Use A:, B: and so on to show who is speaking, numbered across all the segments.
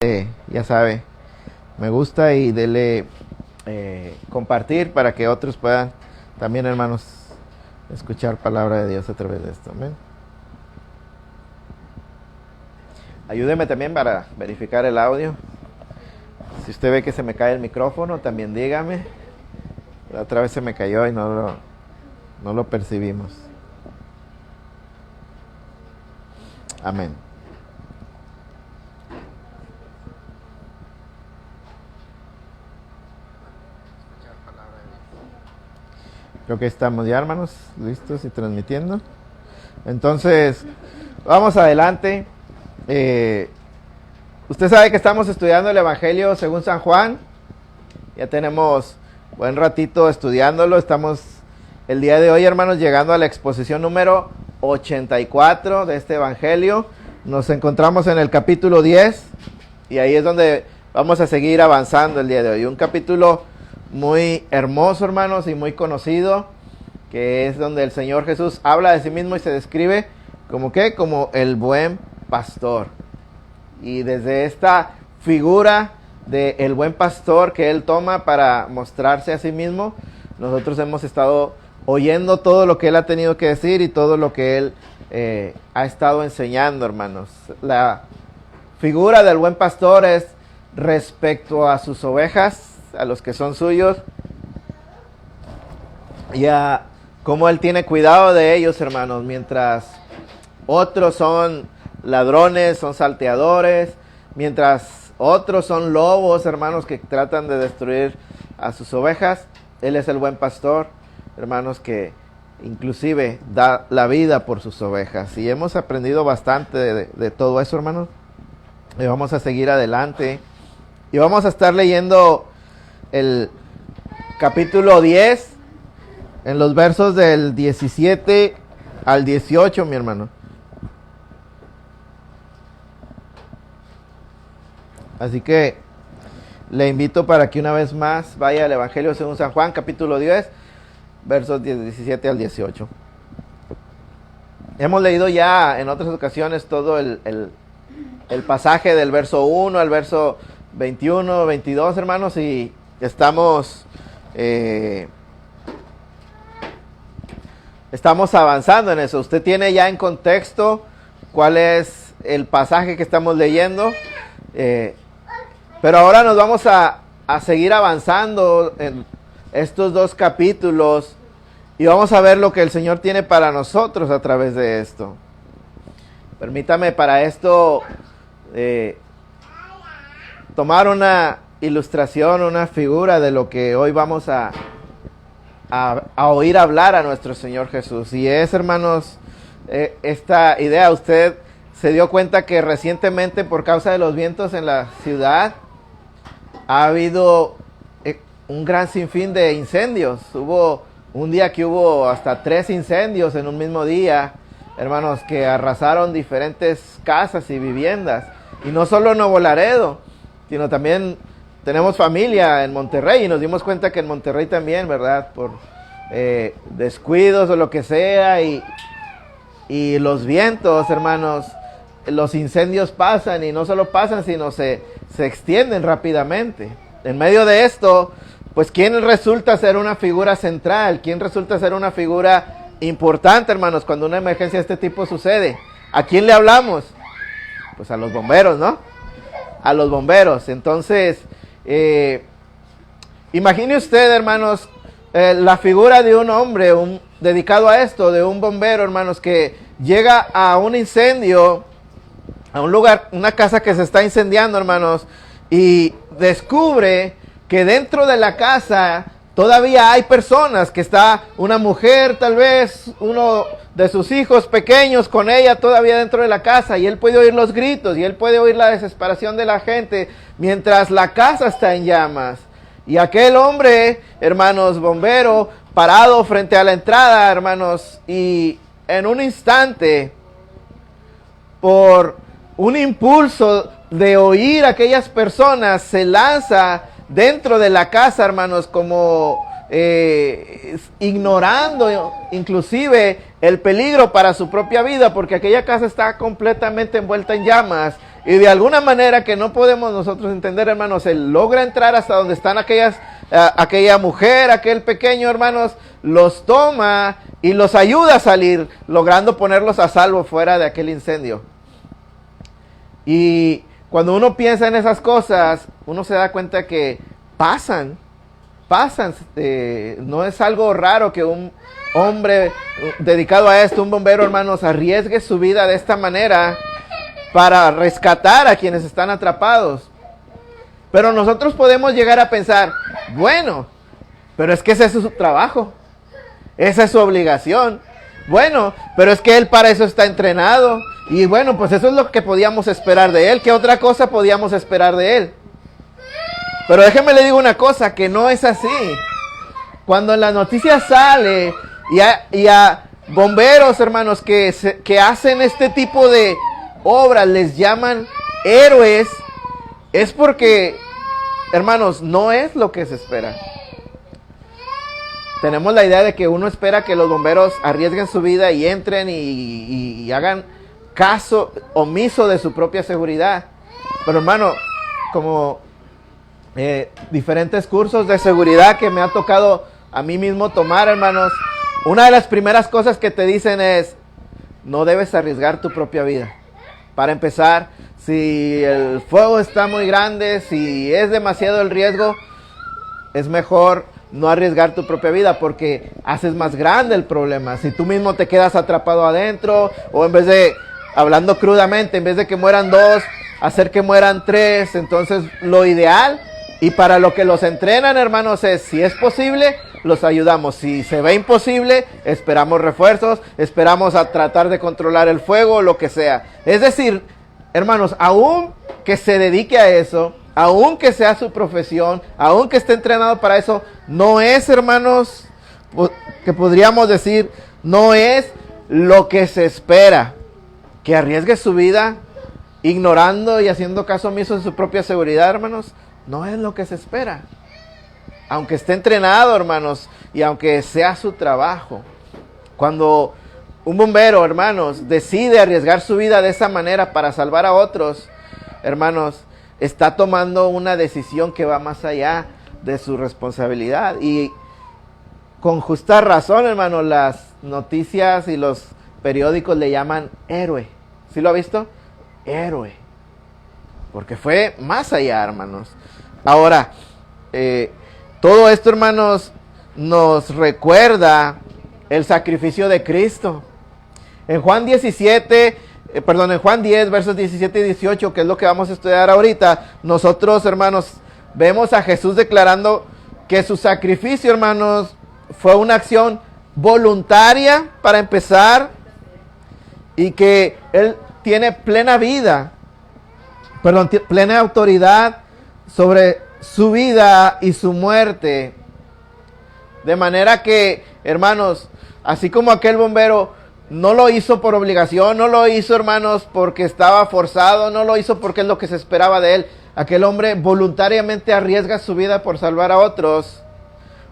A: Ya sabe, me gusta y dele compartir para que otros puedan también, hermanos, escuchar palabra de Dios a través de esto. Amén. Ayúdeme también para verificar el audio. Si usted ve que se me cae el micrófono, también dígame. La otra vez se me cayó y no lo percibimos. Amén. Creo que estamos ya, hermanos, listos y transmitiendo. Entonces, vamos adelante. Usted sabe que estamos estudiando el Evangelio según San Juan. Ya tenemos buen ratito estudiándolo. Estamos el día de hoy, hermanos, llegando a la exposición número 84 de este Evangelio. Nos encontramos en el capítulo 10 y ahí es donde vamos a seguir avanzando el día de hoy. Un capítulo muy hermoso, hermanos, y muy conocido, que es donde el Señor Jesús habla de sí mismo y se describe como ¿qué? Como el buen pastor. Y desde esta figura del buen pastor que Él toma para mostrarse a sí mismo, nosotros hemos estado oyendo todo lo que Él ha tenido que decir y todo lo que Él ha estado enseñando, hermanos. La figura del buen pastor es respecto a sus ovejas, a los que son suyos, y a cómo Él tiene cuidado de ellos, hermanos, mientras otros son ladrones, son salteadores, mientras otros son lobos, hermanos, que tratan de destruir a sus ovejas. Él es el buen pastor, hermanos, que inclusive da la vida por sus ovejas. Y hemos aprendido bastante de todo eso, hermanos. Y vamos a seguir adelante. Y vamos a estar leyendo el capítulo 10 en los versos del 17 al 18, mi hermano. Así que le invito para que una vez más vaya al Evangelio según San Juan, capítulo 10, versos 17 al 18. Hemos leído ya en otras ocasiones todo el pasaje del verso 1 al verso 21, 22, hermanos, y estamos avanzando en eso. Usted tiene ya en contexto cuál es el pasaje que estamos leyendo, pero ahora nos vamos a seguir avanzando en estos dos capítulos y vamos a ver lo que el Señor tiene para nosotros a través de esto. Permítame para esto tomar una ilustración, una figura de lo que hoy vamos a oír hablar a nuestro Señor Jesús. Y es, hermanos, esta idea. Usted se dio cuenta que recientemente, por causa de los vientos en la ciudad, ha habido un gran sinfín de incendios. Hubo un día que hubo hasta 3 incendios en un mismo día, hermanos, que arrasaron diferentes casas y viviendas. Y no solo en Nuevo Laredo, sino también tenemos familia en Monterrey y nos dimos cuenta que en Monterrey también, ¿verdad? Por descuidos o lo que sea y los vientos, hermanos, los incendios pasan y no solo pasan, sino se extienden rápidamente. En medio de esto, pues ¿quién resulta ser una figura central? ¿Quién resulta ser una figura importante, hermanos, cuando una emergencia de este tipo sucede? ¿A quién le hablamos? Pues a los bomberos, ¿no? A los bomberos. Entonces, imagine usted, hermanos, la figura de un hombre dedicado a esto, de un bombero, hermanos, que llega a un incendio, a un lugar, una casa que se está incendiando, hermanos, y descubre que dentro de la casa todavía hay personas, que está una mujer, tal vez uno de sus hijos pequeños con ella todavía dentro de la casa, y él puede oír los gritos y él puede oír la desesperación de la gente mientras la casa está en llamas. Y aquel hombre, hermanos, bombero, parado frente a la entrada, hermanos, y en un instante, por un impulso de oír a aquellas personas, se lanza dentro de la casa, hermanos, como ignorando inclusive el peligro para su propia vida, porque aquella casa está completamente envuelta en llamas Y de alguna manera que no podemos nosotros entender, hermanos, él logra entrar hasta donde están aquella mujer, aquel pequeño, hermanos, los toma y los ayuda a salir, logrando ponerlos a salvo fuera de aquel incendio. Y cuando uno piensa en esas cosas, uno se da cuenta que pasan. No es algo raro que un hombre dedicado a esto, un bombero, hermanos, arriesgue su vida de esta manera para rescatar a quienes están atrapados. Pero nosotros podemos llegar a pensar, bueno, pero es que ese es su trabajo, esa es su obligación. Bueno, pero es que él para eso está entrenado. Y bueno, pues eso es lo que podíamos esperar de él. ¿Qué otra cosa podíamos esperar de él? Pero déjeme le digo una cosa, que no es así. Cuando en las noticias sale y a bomberos, hermanos, que hacen este tipo de obras, les llaman héroes, es porque, hermanos, no es lo que se espera. Tenemos la idea de que uno espera que los bomberos arriesguen su vida y entren y hagan caso omiso de su propia seguridad. Pero, hermano, como diferentes cursos de seguridad que me ha tocado a mí mismo tomar, hermanos, una de las primeras cosas que te dicen es, no debes arriesgar tu propia vida. Para empezar, si el fuego está muy grande, si es demasiado el riesgo, es mejor no arriesgar tu propia vida porque haces más grande el problema. Si tú mismo te quedas atrapado adentro, o en vez de, hablando crudamente, en vez de que mueran 2, hacer que mueran 3, entonces lo ideal, y para lo que los entrenan, hermanos, es, si es posible, los ayudamos. Si se ve imposible, esperamos refuerzos, esperamos a tratar de controlar el fuego, lo que sea. Es decir, hermanos, aún que se dedique a eso, aún que sea su profesión, aún que esté entrenado para eso, no es, hermanos, que podríamos decir, no es lo que se espera. Que arriesgue su vida ignorando y haciendo caso omiso de su propia seguridad, hermanos, no es lo que se espera. Aunque esté entrenado, hermanos, y aunque sea su trabajo. Cuando un bombero, hermanos, decide arriesgar su vida de esa manera para salvar a otros, hermanos, está tomando una decisión que va más allá de su responsabilidad. Y con justa razón, hermanos, las noticias y los periódicos le llaman héroe. ¿Sí lo ha visto? Héroe. Porque fue más allá, hermanos. Ahora, todo esto, hermanos, nos recuerda el sacrificio de Cristo. En Juan 10, versos 17 y 18, que es lo que vamos a estudiar ahorita, nosotros, hermanos, vemos a Jesús declarando que su sacrificio, hermanos, fue una acción voluntaria para empezar, y que Él tiene plena autoridad sobre su vida y su muerte. De manera que, hermanos, así como aquel bombero no lo hizo por obligación, no lo hizo, hermanos, porque estaba forzado, no lo hizo porque es lo que se esperaba de él. Aquel hombre voluntariamente arriesga su vida por salvar a otros.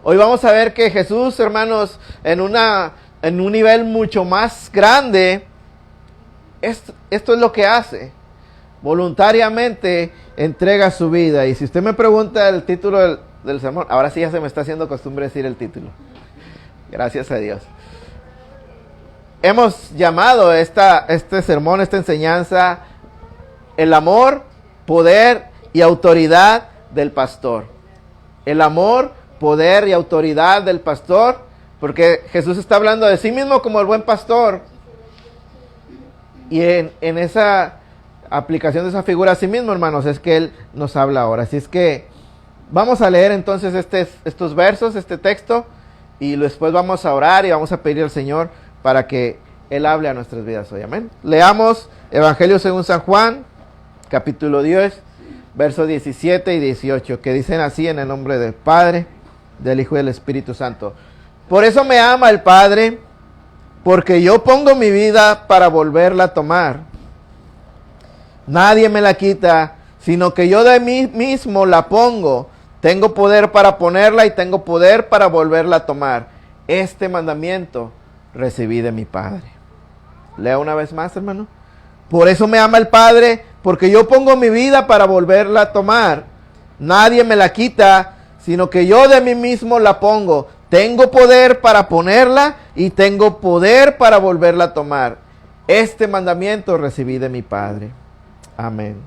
A: Hoy vamos a ver que Jesús, hermanos, en un nivel mucho más grande, esto es lo que hace. Voluntariamente entrega su vida. Y si usted me pregunta el título del sermón, ahora sí ya se me está haciendo costumbre decir el título. Gracias a Dios. Hemos llamado este sermón, esta enseñanza, el amor, poder y autoridad del pastor. El amor, poder y autoridad del pastor, porque Jesús está hablando de sí mismo como el buen pastor. Y en esa aplicación de esa figura a sí mismo, hermanos, es que Él nos habla ahora. Así es que vamos a leer entonces estos versos, este texto, y después vamos a orar y vamos a pedir al Señor para que Él hable a nuestras vidas hoy. Amén. Leamos Evangelio según San Juan, capítulo 10, versos 17 y 18, que dicen así: en el nombre del Padre, del Hijo y del Espíritu Santo. Por eso me ama el Padre, porque yo pongo mi vida para volverla a tomar. Nadie me la quita, sino que yo de mí mismo la pongo. Tengo poder para ponerla y tengo poder para volverla a tomar. Este mandamiento recibí de mi Padre. Lea una vez más, hermano. Por eso me ama el Padre, porque yo pongo mi vida para volverla a tomar. Nadie me la quita, sino que yo de mí mismo la pongo. Tengo poder para ponerla y tengo poder para volverla a tomar. Este mandamiento recibí de mi Padre. Amén.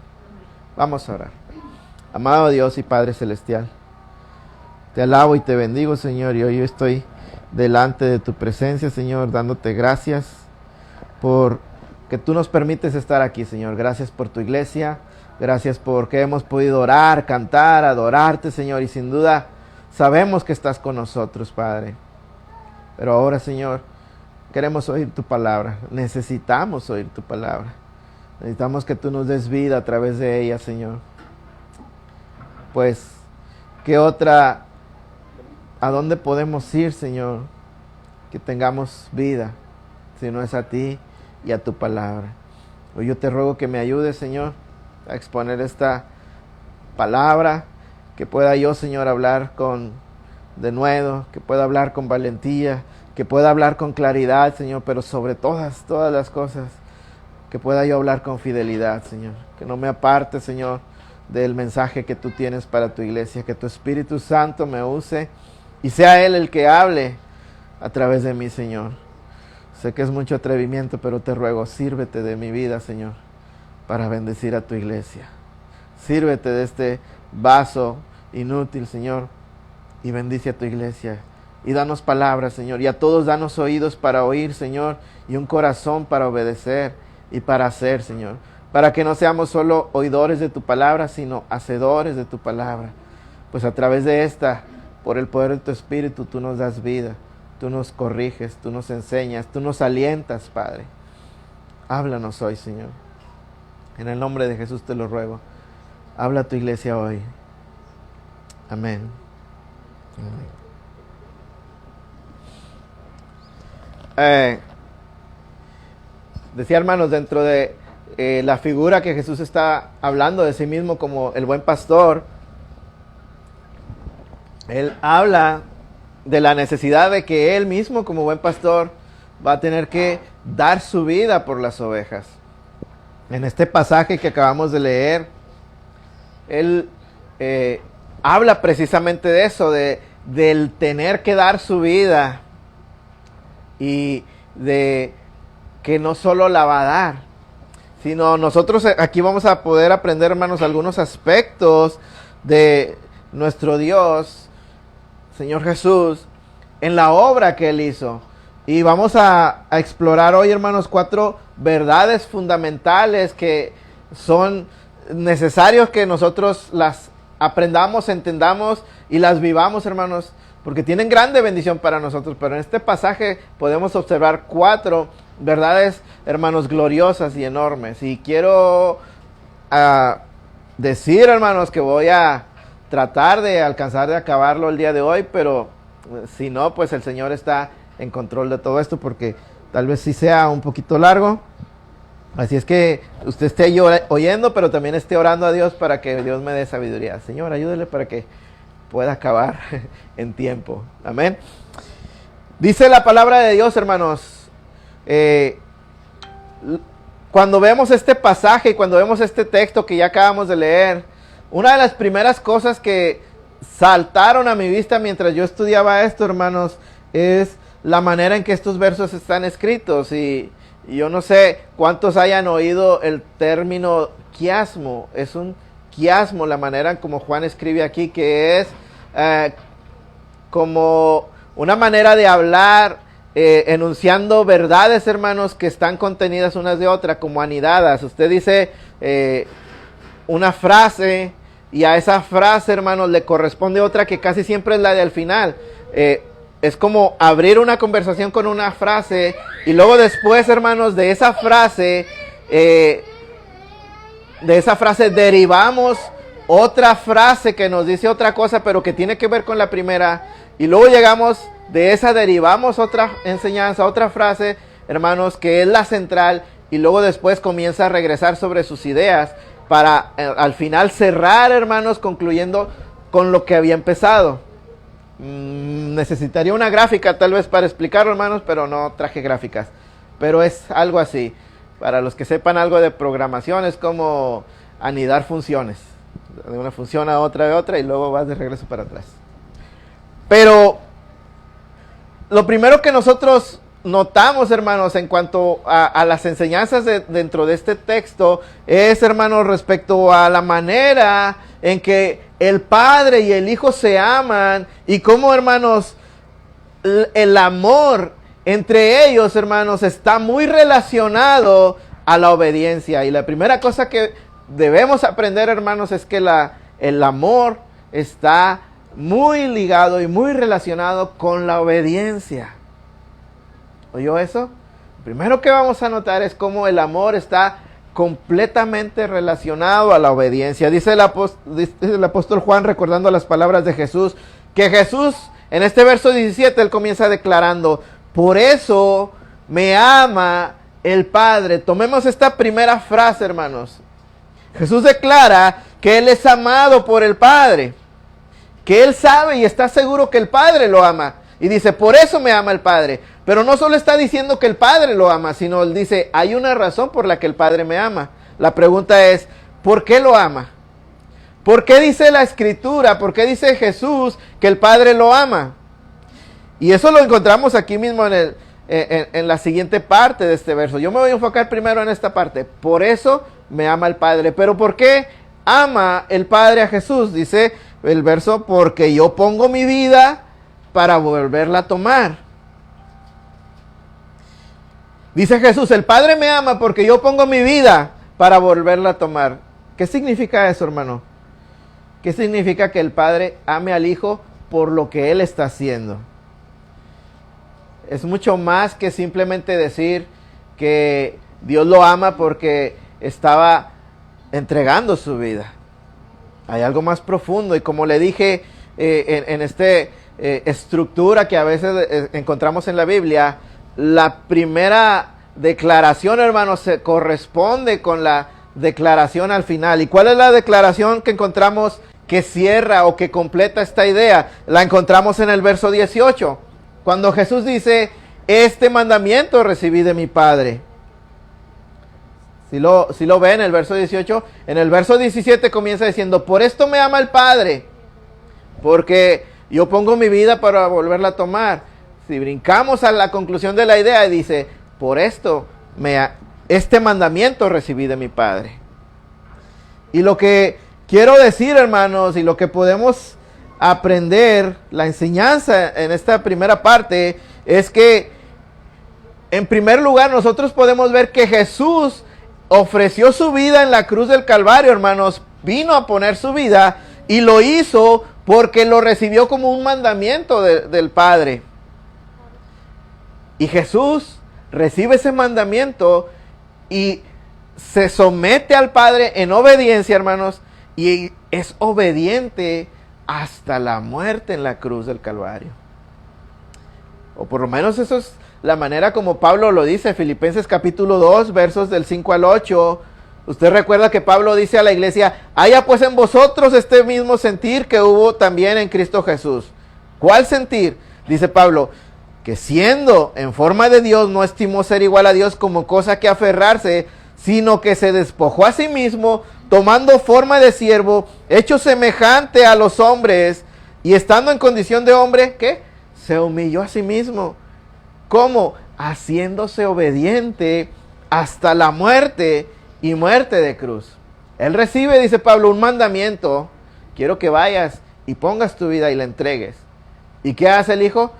A: Vamos a orar. Amado Dios y Padre Celestial, te alabo y te bendigo, Señor, y hoy yo estoy delante de tu presencia, Señor, dándote gracias por que tú nos permites estar aquí, Señor. Gracias por tu iglesia, gracias porque hemos podido orar, cantar, adorarte, Señor, y sin duda sabemos que estás con nosotros, Padre. Pero ahora, Señor, queremos oír tu palabra, necesitamos oír tu palabra. Necesitamos que tú nos des vida a través de ella, Señor. Pues, ¿qué otra, a dónde podemos ir, Señor, que tengamos vida, si no es a ti y a tu palabra? Hoy yo te ruego que me ayudes, Señor, a exponer esta palabra, que pueda yo, Señor, hablar con denuedo, que pueda hablar con valentía, que pueda hablar con claridad, Señor, pero sobre todas las cosas, que pueda yo hablar con fidelidad, Señor. Que no me aparte, Señor, del mensaje que tú tienes para tu iglesia, que tu Espíritu Santo me use y sea Él el que hable a través de mí, Señor. Sé que es mucho atrevimiento, pero te ruego, sírvete de mi vida, Señor, para bendecir a tu iglesia. Sírvete de este vaso inútil, Señor, y bendice a tu iglesia. Y danos palabras, Señor, y a todos danos oídos para oír, Señor, y un corazón para obedecer y para hacer, Señor. Para que no seamos solo oidores de tu palabra, sino hacedores de tu palabra. Pues a través de esta, por el poder de tu Espíritu, tú nos das vida, tú nos corriges, tú nos enseñas, tú nos alientas, Padre. Háblanos hoy, Señor. En el nombre de Jesús te lo ruego. Habla a tu iglesia hoy. Amén. Decía, hermanos, dentro de la figura que Jesús está hablando de sí mismo como el buen pastor, Él habla de la necesidad de que Él mismo como buen pastor va a tener que dar su vida por las ovejas. En este pasaje que acabamos de leer, Él habla precisamente de eso, del tener que dar su vida y de que no solo la va a dar, sino nosotros aquí vamos a poder aprender, hermanos, algunos aspectos de nuestro Dios, Señor Jesús, en la obra que Él hizo. Y vamos a explorar hoy, hermanos, 4 verdades fundamentales que son necesarios que nosotros las aprendamos, entendamos y las vivamos, hermanos, porque tienen grande bendición para nosotros. Pero en este pasaje podemos observar 4 verdades, hermanos, gloriosas y enormes. Y quiero decir, hermanos, que voy a tratar de alcanzar de acabarlo el día de hoy, pero si no, pues el Señor está en control de todo esto, porque tal vez sí sea un poquito largo. Así es que usted esté oyendo, pero también esté orando a Dios para que Dios me dé sabiduría. Señor, ayúdele para que pueda acabar en tiempo. Amén. Dice la palabra de Dios, hermanos, cuando vemos este pasaje, cuando vemos este texto que ya acabamos de leer, una de las primeras cosas que saltaron a mi vista mientras yo estudiaba esto, hermanos, es la manera en que estos versos están escritos. Y yo no sé cuántos hayan oído el término quiasmo. Es un quiasmo la manera en como Juan escribe aquí, que es como una manera de hablar, enunciando verdades, hermanos, que están contenidas unas de otras, como anidadas. Usted dice una frase y a esa frase, hermanos, le corresponde otra que casi siempre es la de al final. Es como abrir una conversación con una frase y luego después, hermanos, de esa frase derivamos otra frase que nos dice otra cosa, pero que tiene que ver con la primera. Y luego llegamos, de esa derivamos otra enseñanza, otra frase, hermanos, que es la central. Y luego después comienza a regresar sobre sus ideas para al final cerrar, hermanos, concluyendo con lo que había empezado. Necesitaría una gráfica tal vez para explicarlo, hermanos, pero no traje gráficas. Pero es algo así. Para los que sepan algo de programación, es como anidar funciones. De una función a otra y luego vas de regreso para atrás. Pero lo primero que nosotros notamos, hermanos, en cuanto a las enseñanzas dentro de este texto, es, hermanos, respecto a la manera en que el Padre y el Hijo se aman y cómo, hermanos, el amor entre ellos, hermanos, está muy relacionado a la obediencia. Y la primera cosa que debemos aprender, hermanos, es que el amor está muy ligado y muy relacionado con la obediencia. ¿Oyó eso? Lo primero que vamos a notar es cómo el amor está completamente relacionado a la obediencia. Dice el apóstol Juan, recordando las palabras de Jesús, que Jesús, en este verso 17, él comienza declarando: por eso me ama el Padre. Tomemos esta primera frase, hermanos. Jesús declara que Él es amado por el Padre, que Él sabe y está seguro que el Padre lo ama. Y dice, por eso me ama el Padre. Pero no solo está diciendo que el Padre lo ama, sino Él dice, hay una razón por la que el Padre me ama. La pregunta es, ¿por qué lo ama? ¿Por qué dice la Escritura? ¿Por qué dice Jesús que el Padre lo ama? Y eso lo encontramos aquí mismo en la siguiente parte de este verso. Yo me voy a enfocar primero en esta parte. Por eso me ama el Padre. ¿Pero por qué ama el Padre a Jesús? Dice el verso, porque yo pongo mi vida para volverla a tomar. Dice Jesús, el Padre me ama porque yo pongo mi vida para volverla a tomar. ¿Qué significa eso, hermano? ¿Qué significa que el Padre ame al Hijo por lo que Él está haciendo? Es mucho más que simplemente decir que Dios lo ama porque estaba entregando su vida. Hay algo más profundo y como le dije en esta estructura que a veces encontramos en la Biblia, la primera declaración, hermanos, se corresponde con la declaración al final. ¿Y cuál es la declaración que encontramos que cierra o que completa esta idea? La encontramos en el verso 18. Cuando Jesús dice, este mandamiento recibí de mi Padre. Si lo ven en el verso 18, en el verso 17 comienza diciendo, por esto me ama el Padre, porque yo pongo mi vida para volverla a tomar. Si brincamos a la conclusión de la idea, dice, por esto este mandamiento recibí de mi Padre. Y lo que quiero decir, hermanos, y lo que podemos aprender, la enseñanza en esta primera parte, es que en primer lugar nosotros podemos ver que Jesús ofreció su vida en la cruz del Calvario, hermanos, vino a poner su vida y lo hizo porque lo recibió como un mandamiento del Padre. Y Jesús recibe ese mandamiento y se somete al Padre en obediencia, hermanos, y es obediente hasta la muerte en la cruz del Calvario. O por lo menos eso es la manera como Pablo lo dice, Filipenses capítulo 2, versos del 5 al 8. Usted recuerda que Pablo dice a la iglesia, haya pues en vosotros este mismo sentir que hubo también en Cristo Jesús. ¿Cuál sentir? Dice Pablo, que siendo en forma de Dios no estimó ser igual a Dios como cosa que aferrarse, sino que se despojó a sí mismo, tomando forma de siervo, hecho semejante a los hombres, y estando en condición de hombre, ¿qué? Se humilló a sí mismo. ¿Cómo? Haciéndose obediente hasta la muerte y muerte de cruz. Él recibe, dice Pablo, un mandamiento. Quiero que vayas y pongas tu vida y la entregues. ¿Y qué hace el Hijo?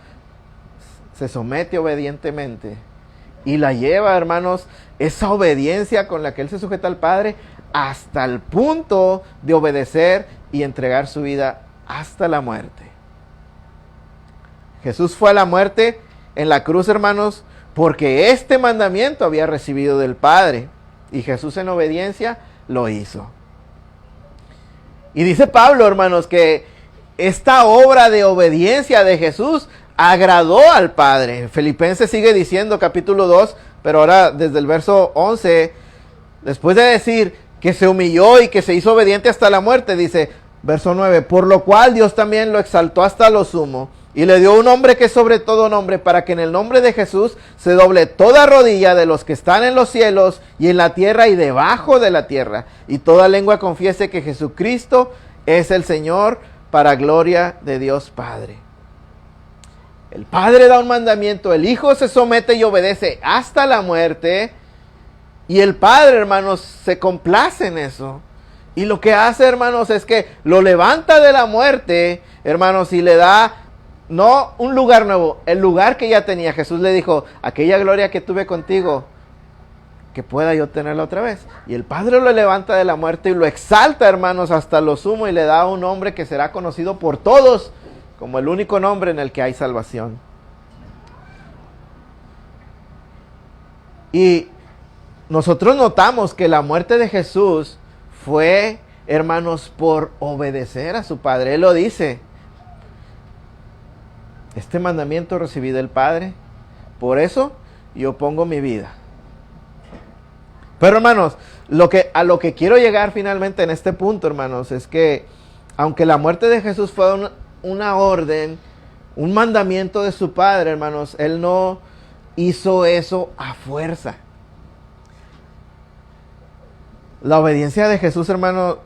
A: Se somete obedientemente y la lleva, hermanos, esa obediencia con la que Él se sujeta al Padre hasta el punto de obedecer y entregar su vida hasta la muerte. Jesús fue a la muerte en la cruz, hermanos, porque este mandamiento había recibido del Padre y Jesús en obediencia lo hizo. Y dice Pablo, hermanos, que esta obra de obediencia de Jesús agradó al Padre. Filipenses sigue diciendo, capítulo 2, pero ahora desde el verso 11, después de decir que se humilló y que se hizo obediente hasta la muerte, dice, verso 9, por lo cual Dios también lo exaltó hasta lo sumo Y le dio un nombre que es sobre todo nombre, para que en el nombre de Jesús se doble toda rodilla de los que están en los cielos y en la tierra y debajo de la tierra. Y toda lengua confiese que Jesucristo es el Señor, para gloria de Dios Padre. El Padre da un mandamiento, el Hijo se somete y obedece hasta la muerte. Y el Padre, hermanos, se complace en eso. Y lo que hace, hermanos, es que lo levanta de la muerte, hermanos, y le da no un lugar nuevo, el lugar que ya tenía. Jesús le dijo, aquella gloria que tuve contigo, que pueda yo tenerla otra vez. Y el Padre lo levanta de la muerte y lo exalta, hermanos, hasta lo sumo, y le da un nombre que será conocido por todos como el único nombre en el que hay salvación. Y nosotros notamos que la muerte de Jesús fue, hermanos, por obedecer a su Padre. Él lo dice: este mandamiento recibí del Padre, por eso yo pongo mi vida. Pero, hermanos, a lo que quiero llegar finalmente en este punto, hermanos, es que aunque la muerte de Jesús fue una orden, un mandamiento de su Padre, hermanos, Él no hizo eso a fuerza. La obediencia de Jesús, hermano,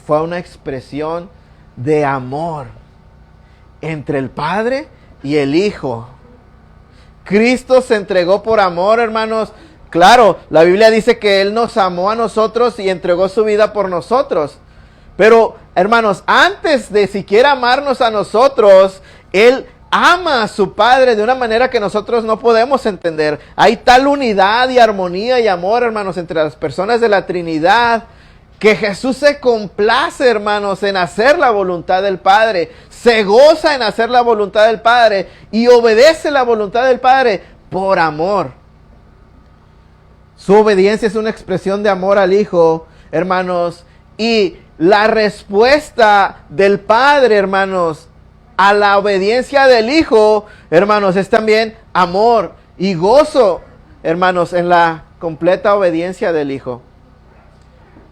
A: fue una expresión de amor entre el Padre y el Hijo. Cristo se entregó por amor, hermanos. Claro, la Biblia dice que Él nos amó a nosotros y entregó su vida por nosotros. Pero, hermanos, antes de siquiera amarnos a nosotros, Él ama a su Padre de una manera que nosotros no podemos entender. Hay tal unidad y armonía y amor, hermanos, entre las personas de la Trinidad, que Jesús se complace, hermanos, en hacer la voluntad del Padre. Se goza en hacer la voluntad del Padre y obedece la voluntad del Padre por amor. Su obediencia es una expresión de amor al Hijo, hermanos, y la respuesta del Padre, hermanos, a la obediencia del Hijo, hermanos, es también amor y gozo, hermanos, en la completa obediencia del Hijo.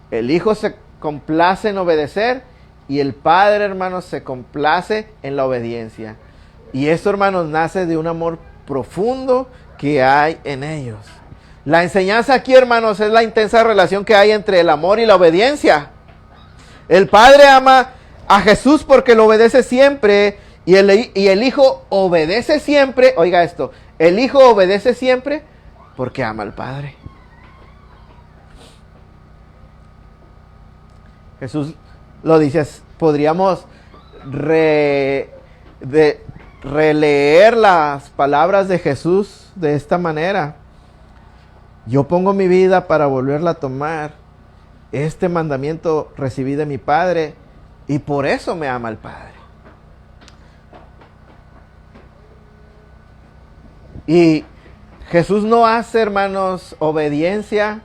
A: El Hijo se complace en obedecer y el Padre, hermanos, se complace en la obediencia. Y esto, hermanos, nace de un amor profundo que hay en ellos. La enseñanza aquí, hermanos, es la intensa relación que hay entre el amor y la obediencia. El Padre ama a Jesús porque lo obedece siempre, y el Hijo obedece siempre. Oiga esto, el Hijo obedece siempre porque ama al Padre. Jesús lo dice, podríamos releer las palabras de Jesús de esta manera: yo pongo mi vida para volverla a tomar. Este mandamiento recibí de mi Padre y por eso me ama el Padre. Y Jesús no hace, hermanos, obediencia.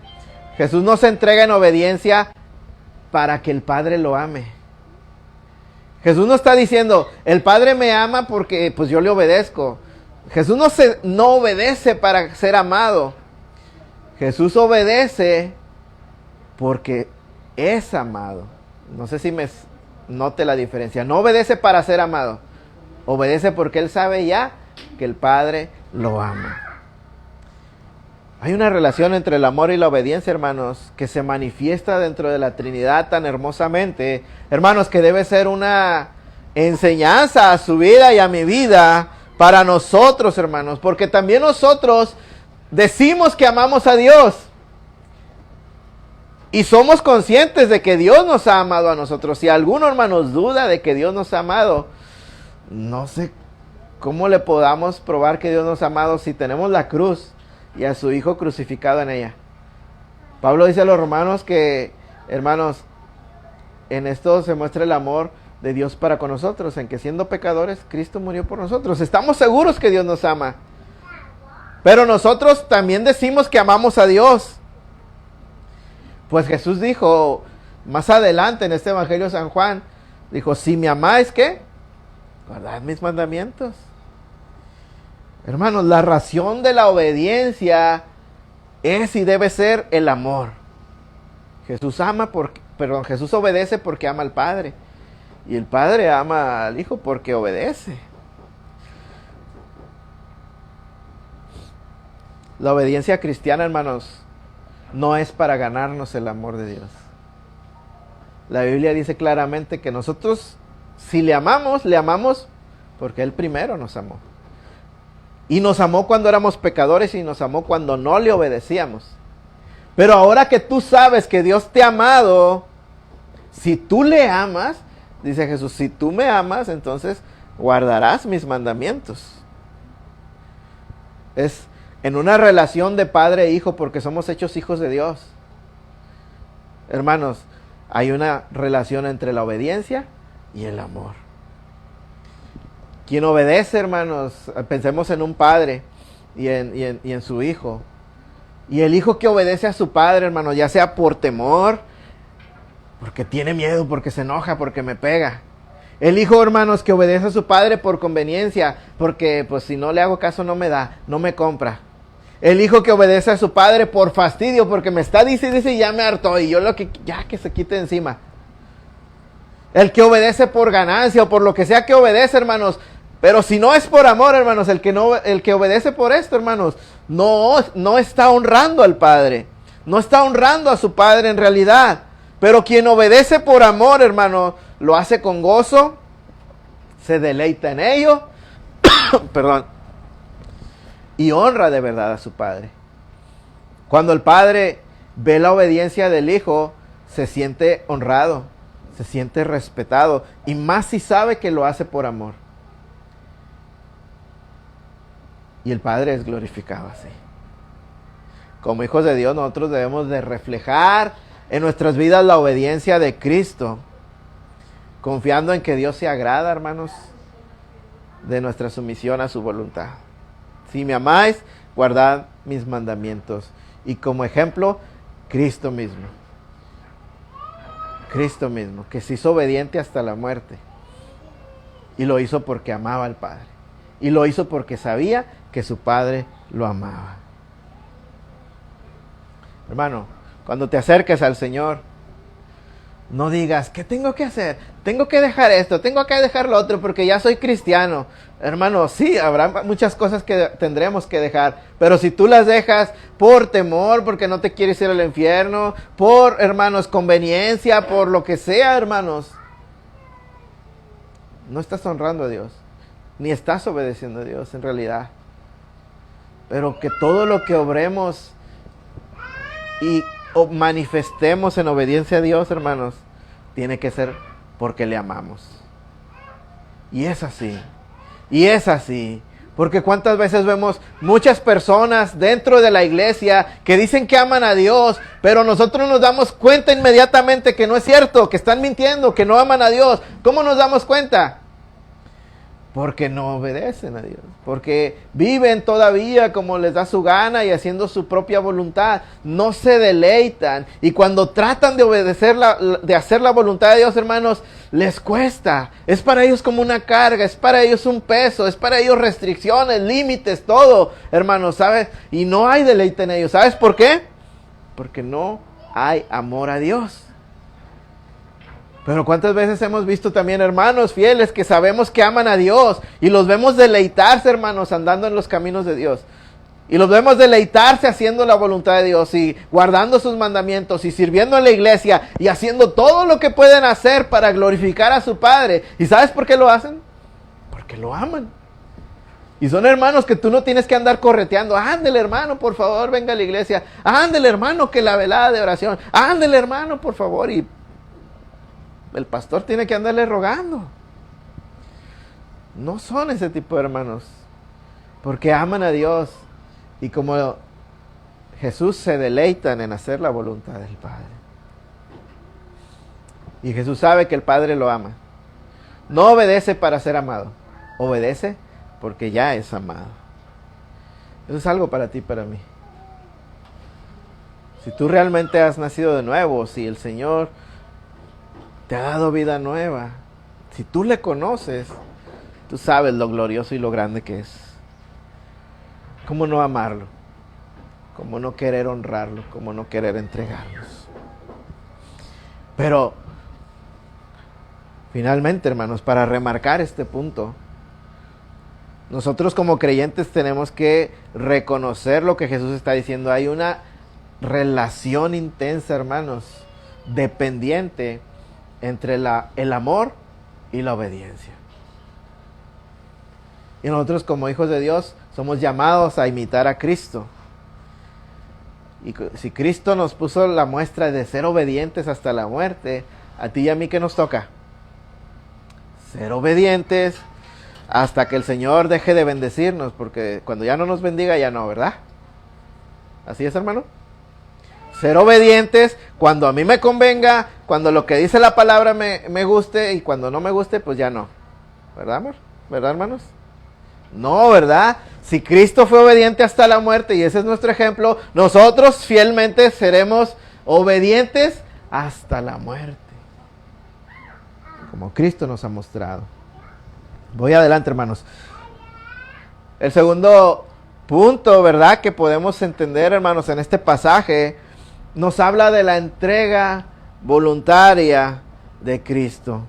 A: Jesús no se entrega en obediencia para que el Padre lo ame. Jesús no está diciendo, el Padre me ama porque pues yo le obedezco. Jesús no obedece para ser amado. Jesús obedece porque es amado. No sé si me note la diferencia. No obedece para ser amado. Obedece porque Él sabe ya que el Padre lo ama. Hay una relación entre el amor y la obediencia, hermanos, que se manifiesta dentro de la Trinidad tan hermosamente, hermanos, que debe ser una enseñanza a su vida y a mi vida para nosotros, hermanos, porque también nosotros decimos que amamos a Dios y somos conscientes de que Dios nos ha amado a nosotros. Si alguno, hermanos, duda de que Dios nos ha amado, no sé cómo le podamos probar que Dios nos ha amado si tenemos la cruz y a su Hijo crucificado en ella. Pablo dice a los romanos que, hermanos, en esto se muestra el amor de Dios para con nosotros, en que siendo pecadores, Cristo murió por nosotros. Estamos seguros que Dios nos ama. Pero nosotros también decimos que amamos a Dios. Pues Jesús dijo más adelante en este Evangelio de San Juan, dijo, si me amáis, ¿qué? Guardad mis mandamientos. Hermanos, la razón de la obediencia es y debe ser el amor. Jesús obedece porque ama al Padre. Y el Padre ama al Hijo porque obedece. La obediencia cristiana, hermanos, no es para ganarnos el amor de Dios. La Biblia dice claramente que nosotros, si le amamos porque Él primero nos amó. Y nos amó cuando éramos pecadores y nos amó cuando no le obedecíamos. Pero ahora que tú sabes que Dios te ha amado, si tú le amas, dice Jesús, si tú me amas, entonces guardarás mis mandamientos. Es en una relación de padre e hijo porque somos hechos hijos de Dios. Hermanos, hay una relación entre la obediencia y el amor. Quien obedece, hermanos, pensemos en un padre y en su hijo. Y el hijo que obedece a su padre, hermanos, ya sea por temor, porque tiene miedo, porque se enoja, porque me pega. El hijo, hermanos, que obedece a su padre por conveniencia, porque pues si no le hago caso no me da, no me compra. El hijo que obedece a su padre por fastidio, porque me está dice y ya me hartó y yo lo que ya que se quite encima. El que obedece por ganancia o por lo que sea que obedece, hermanos, pero si no es por amor, hermanos, el que obedece por esto, hermanos, no está honrando al Padre. No está honrando a su Padre en realidad. Pero quien obedece por amor, hermano, lo hace con gozo, se deleita en ello, perdón, y honra de verdad a su Padre. Cuando el Padre ve la obediencia del Hijo, se siente honrado, se siente respetado, y más si sabe que lo hace por amor. Y el Padre es glorificado así. Como hijos de Dios, nosotros debemos de reflejar en nuestras vidas la obediencia de Cristo, confiando en que Dios se agrada, hermanos, de nuestra sumisión a su voluntad. Si me amáis, guardad mis mandamientos. Y como ejemplo, Cristo mismo. Cristo mismo, que se hizo obediente hasta la muerte. Y lo hizo porque amaba al Padre. Y lo hizo porque sabía que su Padre lo amaba. Hermano, cuando te acerques al Señor, no digas, ¿qué tengo que hacer? Tengo que dejar esto, tengo que dejar lo otro porque ya soy cristiano. Hermano, sí, habrá muchas cosas que tendremos que dejar, pero si tú las dejas por temor, porque no te quieres ir al infierno, por, hermanos, conveniencia, por lo que sea, hermanos, no estás honrando a Dios, ni estás obedeciendo a Dios en realidad. Pero que todo lo que obremos y manifestemos en obediencia a Dios, hermanos, tiene que ser porque le amamos. Y es así. Y es así. Porque cuántas veces vemos muchas personas dentro de la iglesia que dicen que aman a Dios, pero nosotros nos damos cuenta inmediatamente que no es cierto, que están mintiendo, que no aman a Dios. ¿Cómo nos damos cuenta? Porque no obedecen a Dios, porque viven todavía como les da su gana y haciendo su propia voluntad, no se deleitan, y cuando tratan de obedecer de hacer la voluntad de Dios, hermanos, les cuesta, es para ellos como una carga, es para ellos un peso, es para ellos restricciones, límites, todo, hermanos, ¿sabes? Y no hay deleite en ellos, ¿sabes por qué? Porque no hay amor a Dios. Pero cuántas veces hemos visto también hermanos fieles que sabemos que aman a Dios y los vemos deleitarse, hermanos, andando en los caminos de Dios. Y los vemos deleitarse haciendo la voluntad de Dios y guardando sus mandamientos y sirviendo en la iglesia y haciendo todo lo que pueden hacer para glorificar a su Padre. ¿Y sabes por qué lo hacen? Porque lo aman. Y son hermanos que tú no tienes que andar correteando. Ándele, hermano, por favor, venga a la iglesia. Ándele, hermano, que la velada de oración. Ándele, hermano, por favor. Y el pastor tiene que andarle rogando. No son ese tipo de hermanos, porque aman a Dios y como Jesús se deleitan en hacer la voluntad del Padre. Y Jesús sabe que el Padre lo ama. No obedece para ser amado, obedece porque ya es amado. Eso es algo para ti, para mí. Si tú realmente has nacido de nuevo, si el Señor te ha dado vida nueva, si tú le conoces, tú sabes lo glorioso y lo grande que es. ¿Cómo no amarlo? ¿Cómo no querer honrarlo? ¿Cómo no querer entregarnos? Pero, finalmente, hermanos, para remarcar este punto, Nosotros como creyentes tenemos que reconocer lo que Jesús está diciendo. Hay una relación intensa, hermanos, dependiente entre el amor y la obediencia. Y nosotros como hijos de Dios somos llamados a imitar a Cristo. Y si Cristo nos puso la muestra de ser obedientes hasta la muerte, a ti y a mí, ¿qué nos toca? Ser obedientes hasta que el Señor deje de bendecirnos, porque cuando ya no nos bendiga, ya no, ¿verdad? ¿Así es, hermano? Ser obedientes cuando a mí me convenga, cuando lo que dice la palabra me guste, y cuando no me guste, pues ya no. ¿Verdad, amor? ¿Verdad, hermanos? No, ¿verdad? Si Cristo fue obediente hasta la muerte, y ese es nuestro ejemplo, nosotros fielmente seremos obedientes hasta la muerte, como Cristo nos ha mostrado. Voy adelante, hermanos. El segundo punto, ¿verdad?, que podemos entender, hermanos, en este pasaje, nos habla de la entrega voluntaria de Cristo.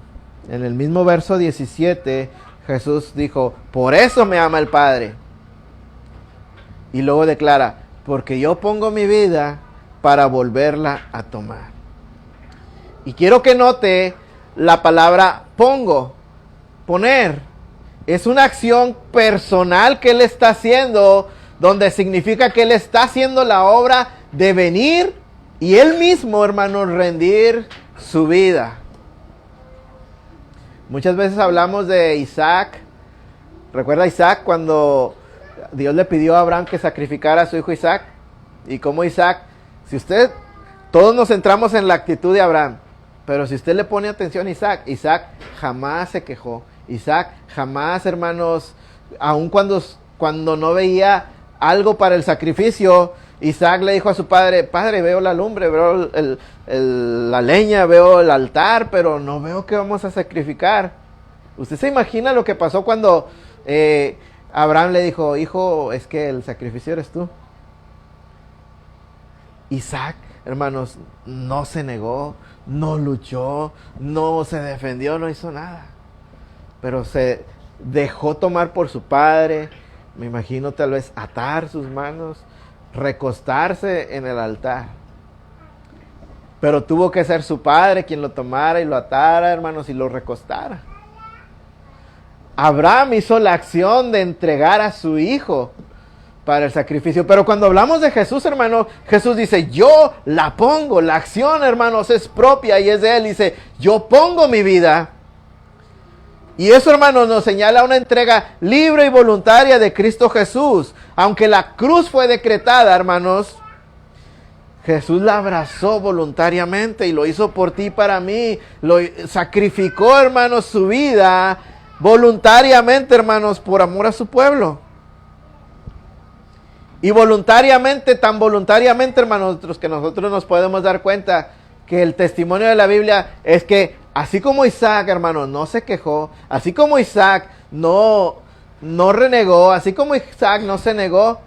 A: En el mismo verso 17, Jesús dijo, por eso me ama el Padre. Y luego declara, porque yo pongo mi vida para volverla a tomar. Y quiero que note la palabra pongo, poner. Es una acción personal que Él está haciendo, donde significa que Él está haciendo la obra de venir y Él mismo, hermano, rendir su vida. Muchas veces hablamos de Isaac. ¿Recuerda Isaac cuando Dios le pidió a Abraham que sacrificara a su hijo Isaac? Y como Isaac, todos nos centramos en la actitud de Abraham, pero si usted le pone atención a Isaac, Isaac jamás se quejó. Isaac jamás, hermanos, aun cuando no veía algo para el sacrificio, Isaac le dijo a su padre, padre, veo la lumbre, veo la leña, veo el altar, pero no veo que vamos a sacrificar. ¿Usted se imagina lo que pasó cuando Abraham le dijo, hijo, es que el sacrificio eres tú? Isaac, hermanos, no se negó, no luchó, no se defendió, no hizo nada. Pero se dejó tomar por su padre, me imagino tal vez atar sus manos, recostarse en el altar. Pero tuvo que ser su padre quien lo tomara y lo atara, hermanos, y lo recostara. Abraham hizo la acción de entregar a su hijo para el sacrificio. Pero cuando hablamos de Jesús, hermano, Jesús dice, yo la pongo. La acción, hermanos, es propia y es de Él. Dice, yo pongo mi vida. Y eso, hermanos, nos señala una entrega libre y voluntaria de Cristo Jesús. Aunque la cruz fue decretada, hermanos, Jesús la abrazó voluntariamente y lo hizo por ti y para mí. Lo sacrificó, hermanos, su vida voluntariamente, hermanos, por amor a su pueblo. Y voluntariamente, tan voluntariamente, hermanos, que nosotros nos podemos dar cuenta que el testimonio de la Biblia es que así como Isaac, hermanos, no se quejó, así como Isaac no renegó, así como Isaac no se negó,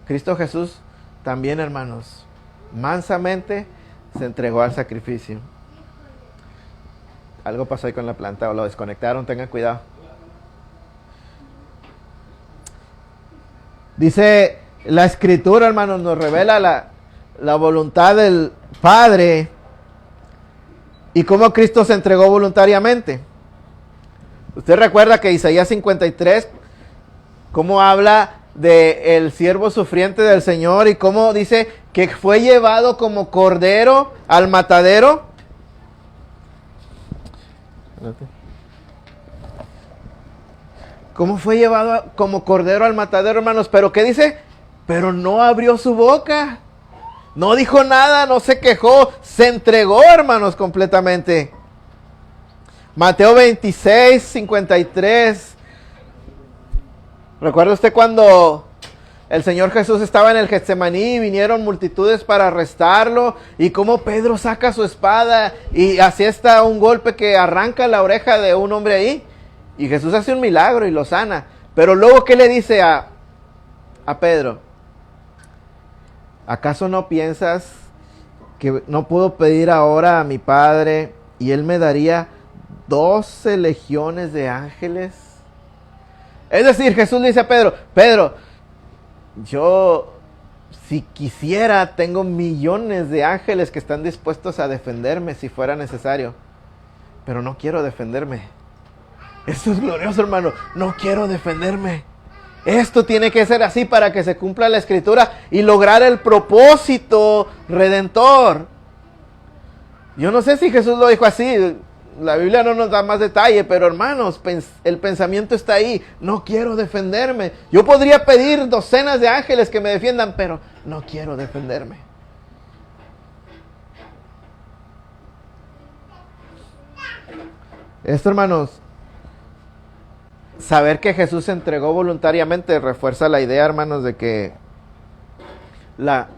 A: Cristo Jesús también, hermanos, mansamente se entregó al sacrificio. Algo pasó ahí con la planta o lo desconectaron, tengan cuidado. Dice la Escritura, hermanos, nos revela la voluntad del Padre y cómo Cristo se entregó voluntariamente. Usted recuerda que Isaías 53, cómo habla del siervo sufriente del Señor y cómo dice que fue llevado como cordero al matadero. ¿Cómo fue llevado como cordero al matadero, hermanos? ¿Pero qué dice? Pero no abrió su boca. No dijo nada, no se quejó. Se entregó, hermanos, completamente. Mateo 26, 53. ¿Recuerda usted cuando el Señor Jesús estaba en el Getsemaní y vinieron multitudes para arrestarlo? Y cómo Pedro saca su espada y asesta un golpe que arranca la oreja de un hombre ahí. Y Jesús hace un milagro y lo sana. Pero luego, ¿qué le dice a Pedro? ¿Acaso no piensas que no puedo pedir ahora a mi Padre y Él me daría 12 legiones de ángeles? Es decir, Jesús le dice a Pedro, Pedro, yo si quisiera, tengo millones de ángeles que están dispuestos a defenderme si fuera necesario, pero no quiero defenderme. Esto es glorioso, hermano, no quiero defenderme. Esto tiene que ser así para que se cumpla la Escritura y lograr el propósito redentor. Yo no sé si Jesús lo dijo así, la Biblia no nos da más detalle, pero hermanos, el pensamiento está ahí. No quiero defenderme. Yo podría pedir docenas de ángeles que me defiendan, pero no quiero defenderme. Esto, hermanos, saber que Jesús se entregó voluntariamente refuerza la idea, hermanos, de que la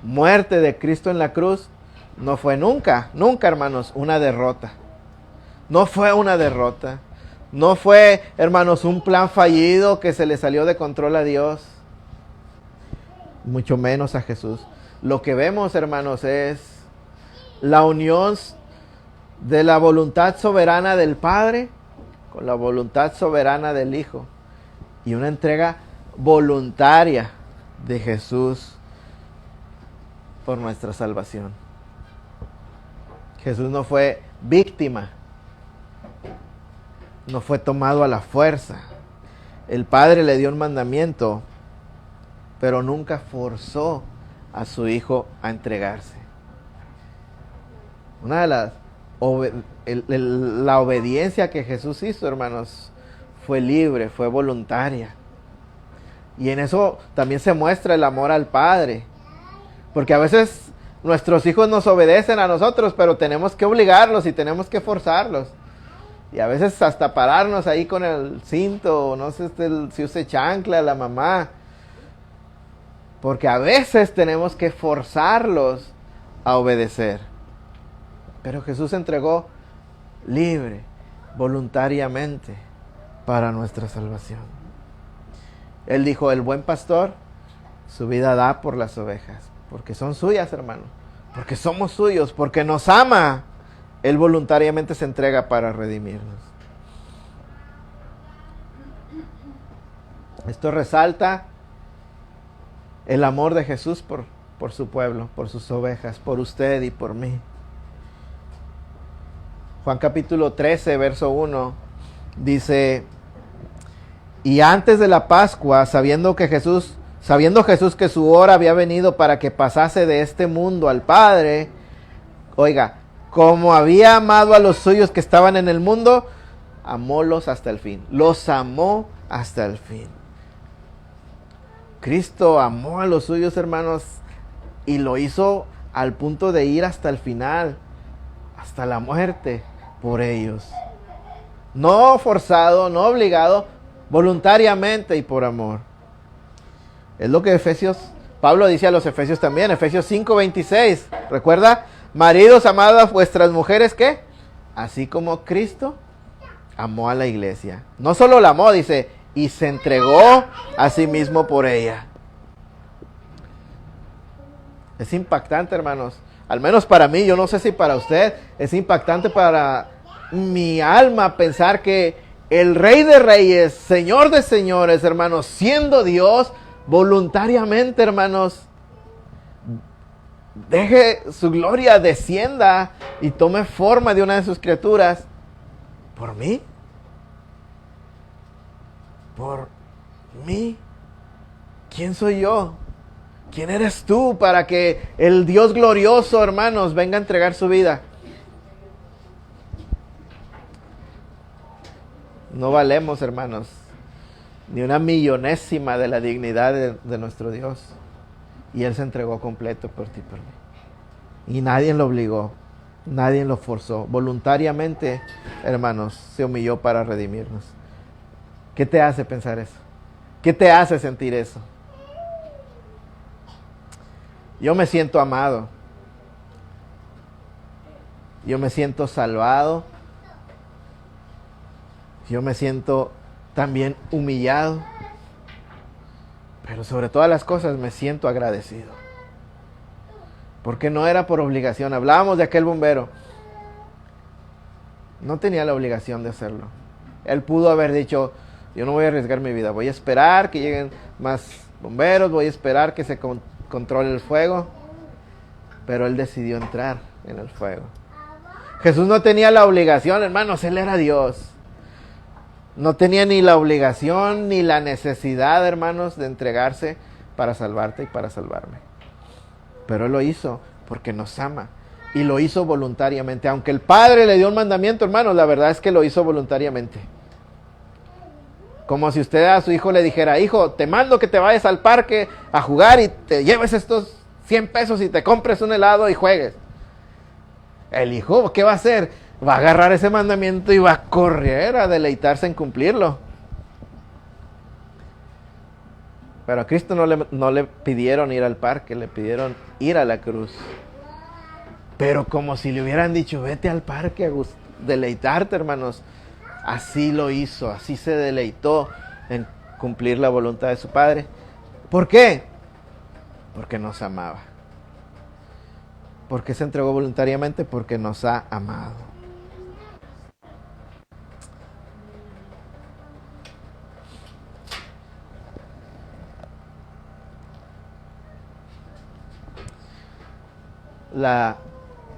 A: muerte de Cristo en la cruz no fue nunca, hermanos, una derrota. No fue una derrota. No fue, hermanos, un plan fallido que se le salió de control a Dios. Mucho menos a Jesús. Lo que vemos, hermanos, es la unión de la voluntad soberana del Padre con la voluntad soberana del Hijo. Y una entrega voluntaria de Jesús por nuestra salvación. Jesús no fue víctima. No fue tomado a la fuerza. El Padre le dio un mandamiento, pero nunca forzó a su Hijo a entregarse. Una de las la obediencia que Jesús hizo, hermanos, fue libre, fue voluntaria. Y en eso también se muestra el amor al Padre. Porque a veces nuestros hijos nos obedecen a nosotros, pero tenemos que obligarlos y tenemos que forzarlos. Y a veces hasta pararnos ahí con el cinto, no sé si use chancla la mamá. Porque a veces tenemos que forzarlos a obedecer. Pero Jesús se entregó libre, voluntariamente, para nuestra salvación. Él dijo, el buen pastor su vida da por las ovejas. Porque son suyas, hermano. Porque somos suyos, porque nos ama. Él voluntariamente se entrega para redimirnos. Esto resalta el amor de Jesús por su pueblo, por sus ovejas, por usted y por mí. Juan capítulo 13, verso 1, dice, y antes de la Pascua, sabiendo Jesús que su hora había venido para que pasase de este mundo al Padre, oiga, como había amado a los suyos que estaban en el mundo, amólos hasta el fin. Los amó hasta el fin. Cristo amó a los suyos, hermanos, y lo hizo al punto de ir hasta el final, hasta la muerte por ellos. No forzado, no obligado, voluntariamente y por amor. Es lo que Pablo dice a los Efesios también, Efesios 5:26. ¿Recuerda? Maridos, amad a vuestras mujeres, ¿qué? Así como Cristo amó a la iglesia. No solo la amó, dice, y se entregó a sí mismo por ella. Es impactante, hermanos. Al menos para mí, yo no sé si para usted, es impactante para mi alma pensar que el Rey de Reyes, Señor de Señores, hermanos, siendo Dios, voluntariamente, hermanos, deje su gloria, descienda y tome forma de una de sus criaturas. ¿Por mí? ¿Por mí? ¿Quién soy yo? ¿Quién eres tú para que el Dios glorioso, hermanos, venga a entregar su vida? No valemos, hermanos, ni una millonésima de la dignidad de nuestro Dios. Y Él se entregó completo por ti y por mí. Y nadie lo obligó, nadie lo forzó. Voluntariamente, hermanos, se humilló para redimirnos. ¿Qué te hace pensar eso? ¿Qué te hace sentir eso? Yo me siento amado. Yo me siento salvado. Yo me siento también humillado. Pero sobre todas las cosas me siento agradecido. Porque no era por obligación. Hablábamos de aquel bombero. No tenía la obligación de hacerlo. Él pudo haber dicho, Yo no voy a arriesgar mi vida. Voy a esperar que lleguen más bomberos. Voy a esperar que se controle el fuego. Pero él decidió entrar en el fuego. Jesús no tenía la obligación, hermanos. Él era Dios. No tenía ni la obligación ni la necesidad, hermanos, de entregarse para salvarte y para salvarme. Pero él lo hizo porque nos ama. Y lo hizo voluntariamente. Aunque el Padre le dio un mandamiento, hermanos, la verdad es que lo hizo voluntariamente. Como si usted a su hijo le dijera: hijo, te mando que te vayas al parque a jugar y te lleves estos 100 pesos y te compres un helado y juegues. El hijo, ¿qué va a hacer? Va a agarrar ese mandamiento y va a correr a deleitarse en cumplirlo. Pero a Cristo no le pidieron ir al parque, le pidieron ir a la cruz. Pero como si le hubieran dicho: vete al parque a deleitarte, hermanos. Así lo hizo, así se deleitó en cumplir la voluntad de su Padre. ¿Por qué? Porque nos amaba. ¿Por qué se entregó voluntariamente? Porque nos ha amado.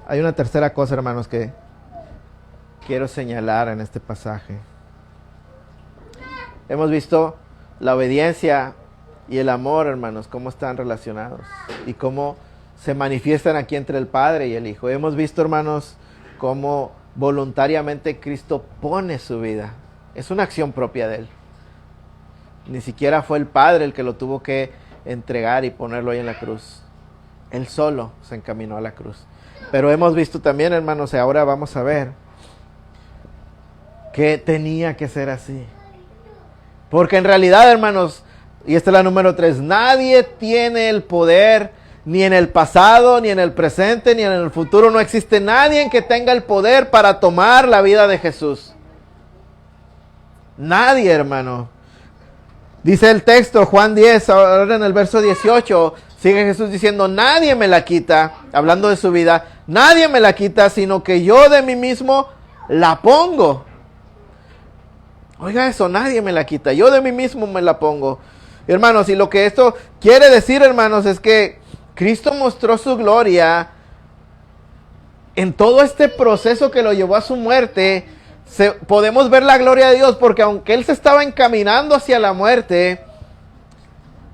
A: Hay una tercera cosa, hermanos, que quiero señalar en este pasaje. Hemos visto la obediencia y el amor, hermanos, cómo están relacionados y cómo se manifiestan aquí entre el Padre y el Hijo. Hemos visto, hermanos, cómo voluntariamente Cristo pone su vida. Es una acción propia de Él. Ni siquiera fue el Padre el que lo tuvo que entregar y ponerlo ahí en la cruz. Él solo se encaminó a la cruz. Pero hemos visto también, hermanos, y ahora vamos a ver que tenía que ser así. Porque en realidad, hermanos, y esta es la número 3, nadie tiene el poder, ni en el pasado, ni en el presente, ni en el futuro. No existe nadie que tenga el poder para tomar la vida de Jesús. Nadie, hermano. Dice el texto, Juan 10, ahora en el verso 18, sigue Jesús diciendo: nadie me la quita, hablando de su vida, nadie me la quita, sino que yo de mí mismo la pongo. Oiga eso, nadie me la quita, yo de mí mismo me la pongo. Hermanos, y lo que esto quiere decir, hermanos, es que Cristo mostró su gloria en todo este proceso que lo llevó a su muerte. Podemos ver la gloria de Dios porque aunque Él se estaba encaminando hacia la muerte,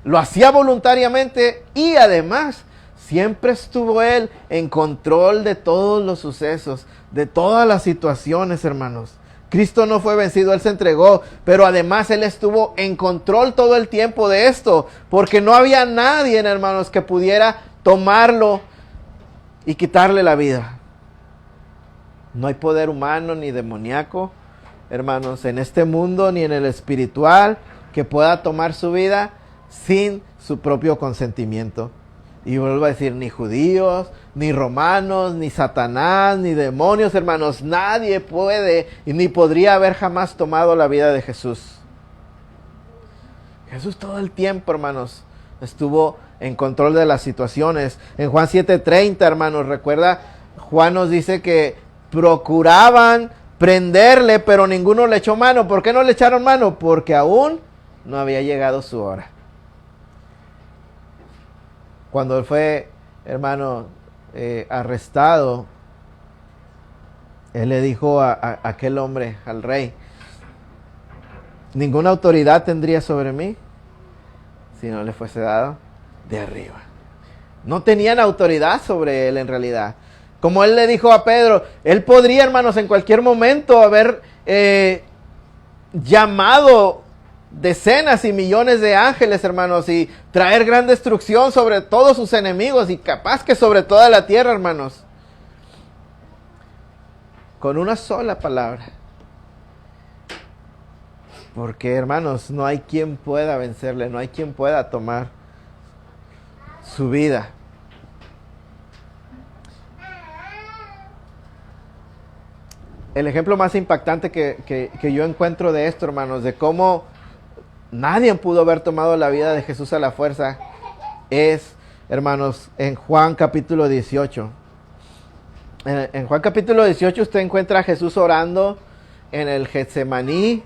A: lo hacía voluntariamente y además siempre estuvo Él en control de todos los sucesos, de todas las situaciones, hermanos. Cristo no fue vencido, Él se entregó, pero además Él estuvo en control todo el tiempo de esto, porque no había nadie, hermanos, que pudiera tomarlo y quitarle la vida. No hay poder humano ni demoníaco, hermanos, en este mundo ni en el espiritual que pueda tomar su vida sin su propio consentimiento. Y vuelvo a decir, ni judíos, ni romanos, ni Satanás, ni demonios, hermanos. Nadie puede y ni podría haber jamás tomado la vida de Jesús. Jesús todo el tiempo, hermanos, estuvo en control de las situaciones. En Juan 7:30, hermanos, recuerda, Juan nos dice que procuraban prenderle, pero ninguno le echó mano. ¿Por qué no le echaron mano? Porque aún no había llegado su hora. Cuando él fue, hermano, arrestado, él le dijo a aquel hombre, al rey: ninguna autoridad tendría sobre mí si no le fuese dado de arriba. No tenían autoridad sobre él en realidad. Como él le dijo a Pedro, él podría, hermanos, en cualquier momento haber llamado decenas y millones de ángeles, hermanos, y traer gran destrucción sobre todos sus enemigos y capaz que sobre toda la tierra, hermanos. Con una sola palabra. Porque, hermanos, no hay quien pueda vencerle, no hay quien pueda tomar su vida. El ejemplo más impactante que yo encuentro de esto, hermanos, de cómo nadie pudo haber tomado la vida de Jesús a la fuerza, es, hermanos, en Juan capítulo 18. En Juan capítulo 18 usted encuentra a Jesús orando en el Getsemaní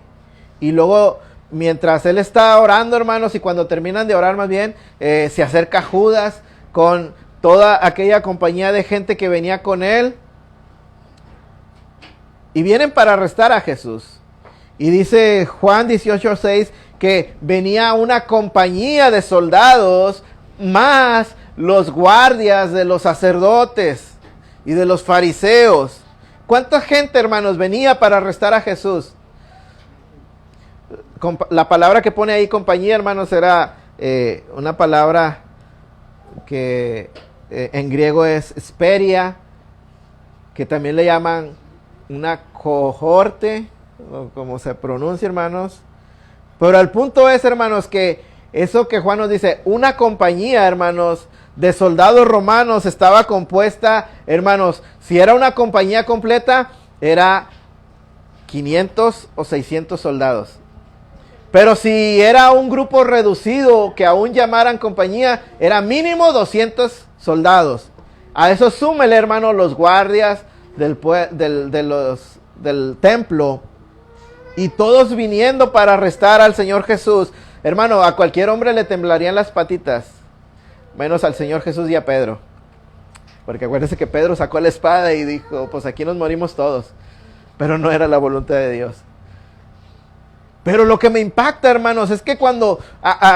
A: y luego mientras él está orando, hermanos, y cuando terminan de orar más bien, se acerca Judas con toda aquella compañía de gente que venía con él. Y vienen para arrestar a Jesús. Y dice Juan 18:6 que venía una compañía de soldados más los guardias de los sacerdotes y de los fariseos. ¿Cuánta gente, hermanos, venía para arrestar a Jesús? La palabra que pone ahí compañía, hermanos, era una palabra que en griego es speria, que también le llaman una cohorte, o como se pronuncia, hermanos. Pero el punto es, hermanos, que eso que Juan nos dice, una compañía, hermanos, de soldados romanos estaba compuesta, hermanos, si era una compañía completa, era 500 o 600 soldados. Pero si era un grupo reducido que aún llamaran compañía, era mínimo 200 soldados. A eso súmele, hermano, los guardias del templo. Y todos viniendo para arrestar al Señor Jesús. Hermano, a cualquier hombre le temblarían las patitas. Menos al Señor Jesús y a Pedro. Porque acuérdense que Pedro sacó la espada y dijo, pues aquí nos morimos todos. Pero no era la voluntad de Dios. Pero lo que me impacta, hermanos, es que cuando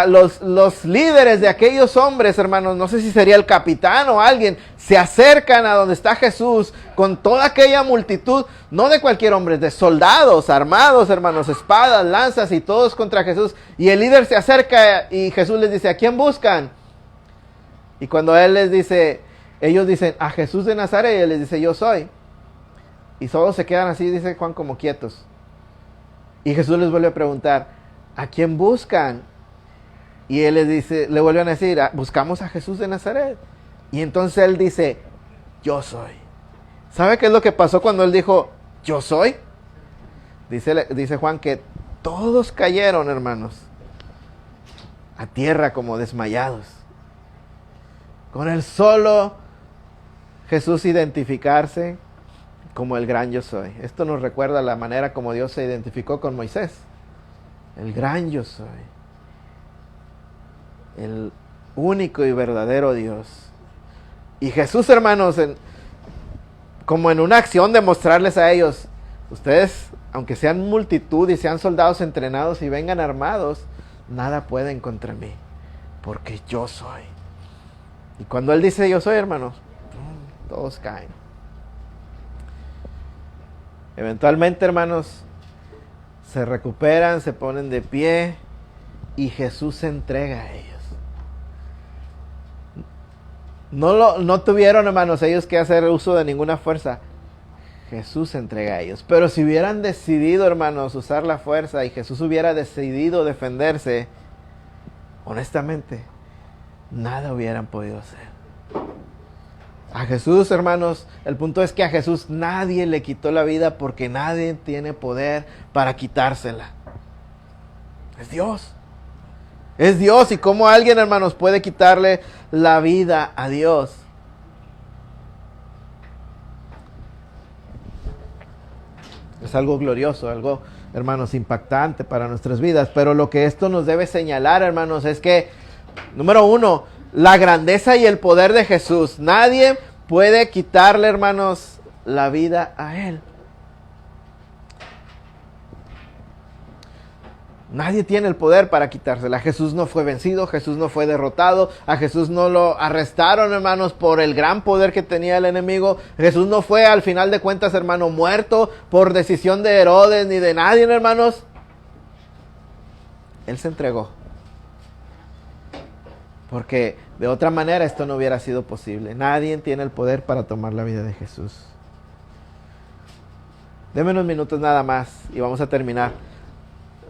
A: los líderes de aquellos hombres, hermanos, no sé si sería el capitán o alguien, se acercan a donde está Jesús con toda aquella multitud, no de cualquier hombre, de soldados armados, hermanos, espadas, lanzas y todos contra Jesús. Y el líder se acerca y Jesús les dice, ¿a quién buscan? Y cuando él les dice, ellos dicen, a Jesús de Nazaret, y él les dice, yo soy. Y todos se quedan así, dice Juan, como quietos. Y Jesús les vuelve a preguntar, ¿a quién buscan? Y él les dice, le vuelven a decir, buscamos a Jesús de Nazaret. Y entonces él dice, yo soy. ¿Sabe qué es lo que pasó cuando él dijo, yo soy? Dice Juan que todos cayeron, hermanos, a tierra como desmayados. Con el solo Jesús identificarse como el gran yo soy. Esto nos recuerda la manera como Dios se identificó con Moisés. El gran yo soy. El único y verdadero Dios. Y Jesús, hermanos, como en una acción de mostrarles a ellos, ustedes, aunque sean multitud y sean soldados entrenados y vengan armados, nada pueden contra mí, porque yo soy. Y cuando Él dice yo soy, hermanos, todos caen. Eventualmente, hermanos, se recuperan, se ponen de pie y Jesús se entrega a ellos. No tuvieron, hermanos, ellos que hacer uso de ninguna fuerza. Jesús se entrega a ellos. Pero si hubieran decidido, hermanos, usar la fuerza y Jesús hubiera decidido defenderse, honestamente, nada hubieran podido hacer. A Jesús, hermanos, el punto es que a Jesús nadie le quitó la vida porque nadie tiene poder para quitársela. Es Dios. Es Dios. Y cómo alguien, hermanos, puede quitarle la vida a Dios. Es algo glorioso, algo, hermanos, impactante para nuestras vidas. Pero lo que esto nos debe señalar, hermanos, es que, número uno, la grandeza y el poder de Jesús. Nadie puede quitarle, hermanos, la vida a Él. Nadie tiene el poder para quitársela. Jesús no fue vencido, Jesús no fue derrotado, a Jesús no lo arrestaron, hermanos, por el gran poder que tenía el enemigo. Jesús no fue, al final de cuentas, hermano, muerto por decisión de Herodes ni de nadie, hermanos. Él se entregó. Porque de otra manera esto no hubiera sido posible. Nadie tiene el poder para tomar la vida de Jesús. Deme unos minutos nada más y vamos a terminar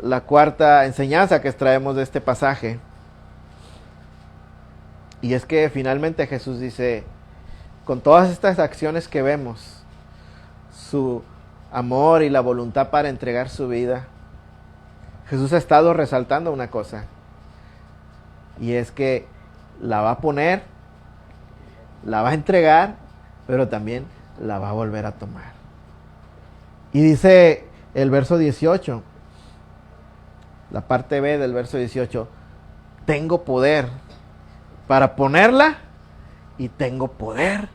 A: la cuarta enseñanza que extraemos de este pasaje. Y es que finalmente Jesús dice, con todas estas acciones que vemos, su amor y la voluntad para entregar su vida, Jesús ha estado resaltando una cosa. Y es que la va a poner, la va a entregar, pero también la va a volver a tomar. Y dice el verso 18, la parte B del verso 18, tengo poder para ponerla y tengo poder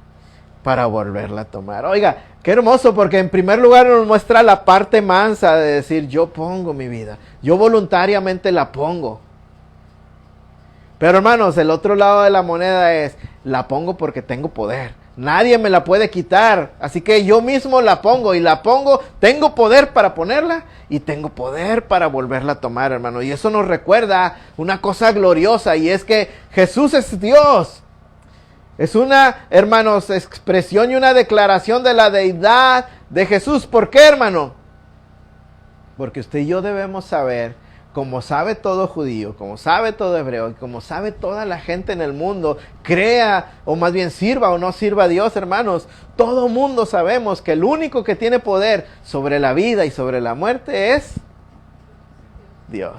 A: para volverla a tomar. Oiga, qué hermoso, porque en primer lugar nos muestra la parte mansa de decir, yo pongo mi vida, yo voluntariamente la pongo. Pero hermanos, el otro lado de la moneda es, la pongo porque tengo poder. Nadie me la puede quitar, así que yo mismo la pongo y la pongo, tengo poder para ponerla y tengo poder para volverla a tomar, hermano. Y eso nos recuerda una cosa gloriosa, y es que Jesús es Dios. Es una, hermanos, expresión y una declaración de la deidad de Jesús. ¿Por qué, hermano? Porque usted y yo debemos saber, como sabe todo judío, como sabe todo hebreo, y como sabe toda la gente en el mundo, crea, o más bien sirva o no sirva a Dios, hermanos, todo mundo sabemos que el único que tiene poder sobre la vida y sobre la muerte es Dios.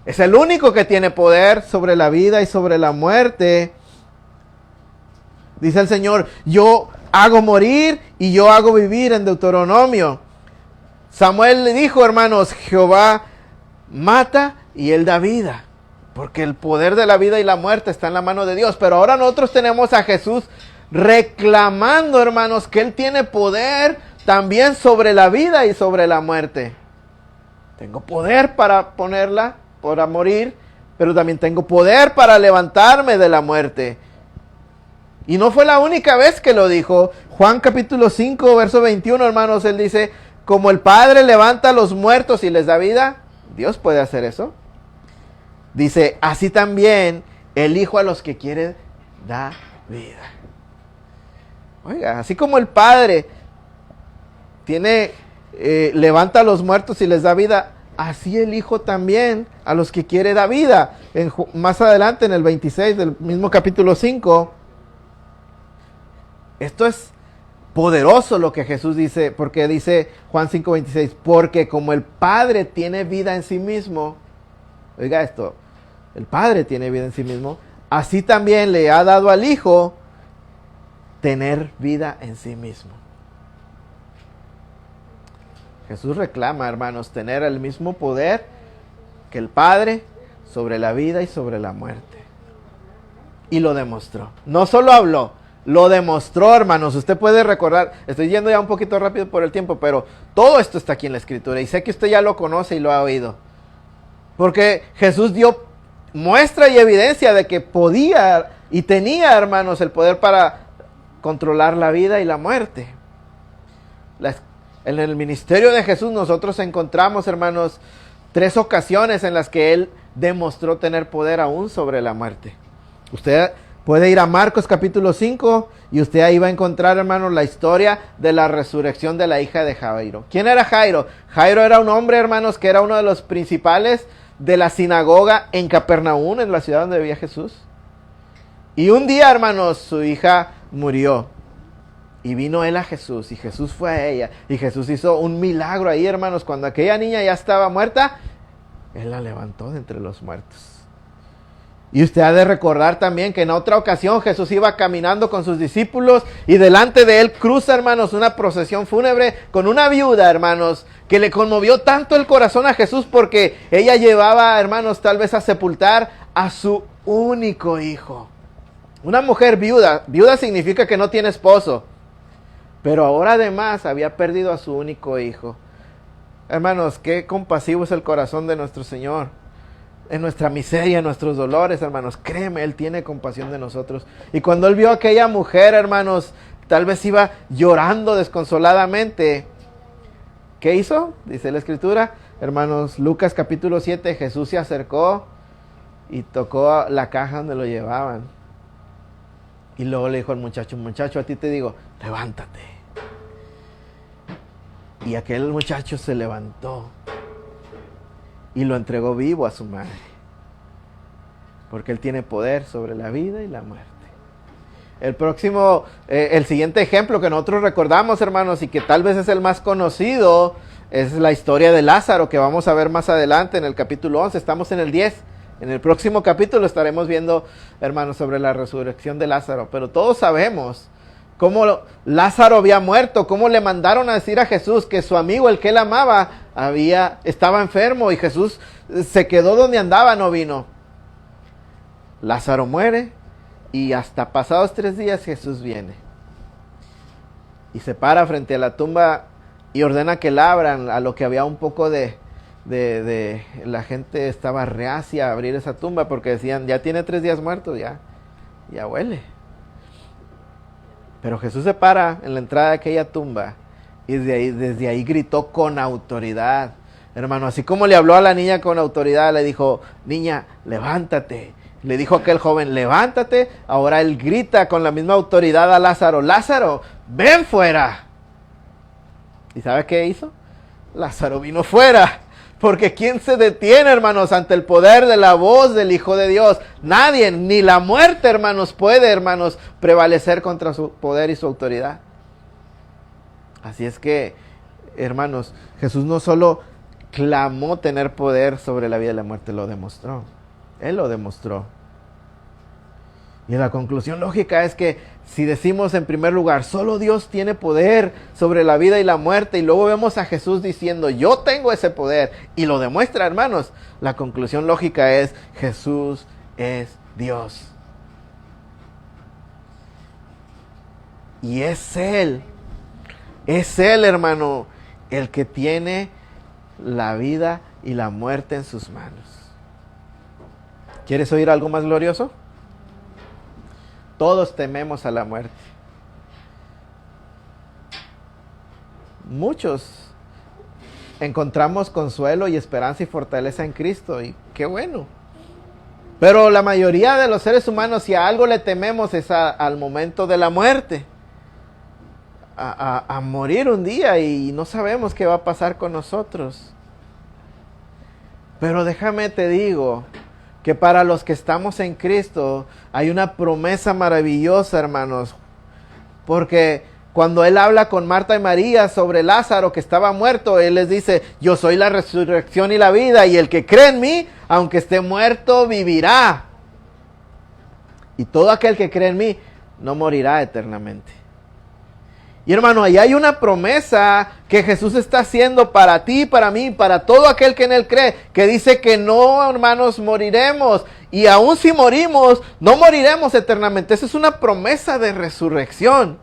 A: Es el único que tiene poder sobre la vida y sobre la muerte. Dice el Señor, yo hago morir y yo hago vivir en Deuteronomio. Samuel le dijo, hermanos, Jehová mata y él da vida, porque el poder de la vida y la muerte está en la mano de Dios. Pero ahora nosotros tenemos a Jesús reclamando, hermanos, que él tiene poder también sobre la vida y sobre la muerte. Tengo poder para ponerla, para morir, pero también tengo poder para levantarme de la muerte. Y no fue la única vez que lo dijo. Juan capítulo 5, verso 21, hermanos, él dice, como el Padre levanta a los muertos y les da vida, Dios puede hacer eso. Dice, así también el Hijo a los que quiere da vida. Oiga, así como el Padre levanta a los muertos y les da vida, así el Hijo también a los que quiere da vida. Más adelante en el 26 del mismo capítulo 5, esto es poderoso lo que Jesús dice, porque dice Juan 5:26, porque como el Padre tiene vida en sí mismo, oiga esto, el Padre tiene vida en sí mismo, así también le ha dado al Hijo tener vida en sí mismo. Jesús reclama, hermanos, tener el mismo poder que el Padre sobre la vida y sobre la muerte. Y lo demostró. No solo habló, lo demostró, hermanos. Usted puede recordar, estoy yendo ya un poquito rápido por el tiempo, pero todo esto está aquí en la Escritura y sé que usted ya lo conoce y lo ha oído. Porque Jesús dio muestra y evidencia de que podía y tenía, hermanos, el poder para controlar la vida y la muerte. En el ministerio de Jesús nosotros encontramos, hermanos, 3 ocasiones en las que Él demostró tener poder aún sobre la muerte. Usted puede ir a Marcos capítulo 5 y usted ahí va a encontrar, hermanos, la historia de la resurrección de la hija de Jairo. ¿Quién era Jairo? Jairo era un hombre, hermanos, que era uno de los principales de la sinagoga en Capernaum, en la ciudad donde vivía Jesús. Y un día, hermanos, su hija murió. Y vino él a Jesús, y Jesús fue a ella, y Jesús hizo un milagro ahí, hermanos. Cuando aquella niña ya estaba muerta, Él la levantó de entre los muertos. Y usted ha de recordar también que en otra ocasión Jesús iba caminando con sus discípulos, y delante de Él cruza, hermanos, una procesión fúnebre con una viuda, hermanos, que le conmovió tanto el corazón a Jesús porque ella llevaba, hermanos, tal vez a sepultar a su único hijo. Una mujer viuda, viuda significa que no tiene esposo. Pero ahora además había perdido a su único hijo. Hermanos, qué compasivo es el corazón de nuestro Señor. En nuestra miseria, en nuestros dolores, hermanos, créeme, Él tiene compasión de nosotros. Y cuando Él vio a aquella mujer, hermanos, tal vez iba llorando desconsoladamente, ¿qué hizo? Dice la Escritura, hermanos, Lucas capítulo 7, Jesús se acercó y tocó la caja donde lo llevaban. Y luego le dijo al muchacho, muchacho, a ti te digo, levántate. Y aquel muchacho se levantó y lo entregó vivo a su madre. Porque Él tiene poder sobre la vida y la muerte. El siguiente ejemplo que nosotros recordamos, hermanos, y que tal vez es el más conocido, es la historia de Lázaro, que vamos a ver más adelante en el capítulo 11. Estamos en el 10. En el próximo capítulo estaremos viendo, hermanos, sobre la resurrección de Lázaro. Pero todos sabemos cómo Lázaro había muerto, cómo le mandaron a decir a Jesús que su amigo, el que él amaba, estaba enfermo y Jesús se quedó donde andaba, no vino. Lázaro muere y hasta pasados 3 días Jesús viene. Y se para frente a la tumba y ordena que la abran, a lo que había un poco de la gente estaba reacia a abrir esa tumba porque decían, ya tiene 3 días muerto, ya huele. Pero Jesús se para en la entrada de aquella tumba y desde ahí gritó con autoridad. Hermano, así como le habló a la niña con autoridad, le dijo, niña, levántate. Le dijo a aquel joven, levántate. Ahora él grita con la misma autoridad a Lázaro, Lázaro, ven fuera. ¿Y sabe qué hizo? Lázaro vino fuera. Porque ¿quién se detiene, hermanos, ante el poder de la voz del Hijo de Dios? Nadie, ni la muerte, hermanos, puede, hermanos, prevalecer contra su poder y su autoridad. Así es que, hermanos, Jesús no solo clamó tener poder sobre la vida y la muerte, lo demostró. Él lo demostró. Y la conclusión lógica es que si decimos en primer lugar, solo Dios tiene poder sobre la vida y la muerte, y luego vemos a Jesús diciendo, yo tengo ese poder, y lo demuestra, hermanos, la conclusión lógica es, Jesús es Dios. Y es Él, hermano, el que tiene la vida y la muerte en sus manos. ¿Quieres oír algo más glorioso? Todos tememos a la muerte. Muchos encontramos consuelo y esperanza y fortaleza en Cristo, y qué bueno. Pero la mayoría de los seres humanos, si a algo le tememos, es al momento de la muerte. A morir un día y no sabemos qué va a pasar con nosotros. Pero déjame te digo que para los que estamos en Cristo hay una promesa maravillosa, hermanos. Porque cuando Él habla con Marta y María sobre Lázaro que estaba muerto, Él les dice, yo soy la resurrección y la vida, y el que cree en mí, aunque esté muerto, vivirá. Y todo aquel que cree en mí no morirá eternamente. Y hermano, ahí hay una promesa que Jesús está haciendo para ti, para mí, para todo aquel que en Él cree, que dice que no, hermanos, moriremos. Y aun si morimos, no moriremos eternamente. Esa es una promesa de resurrección.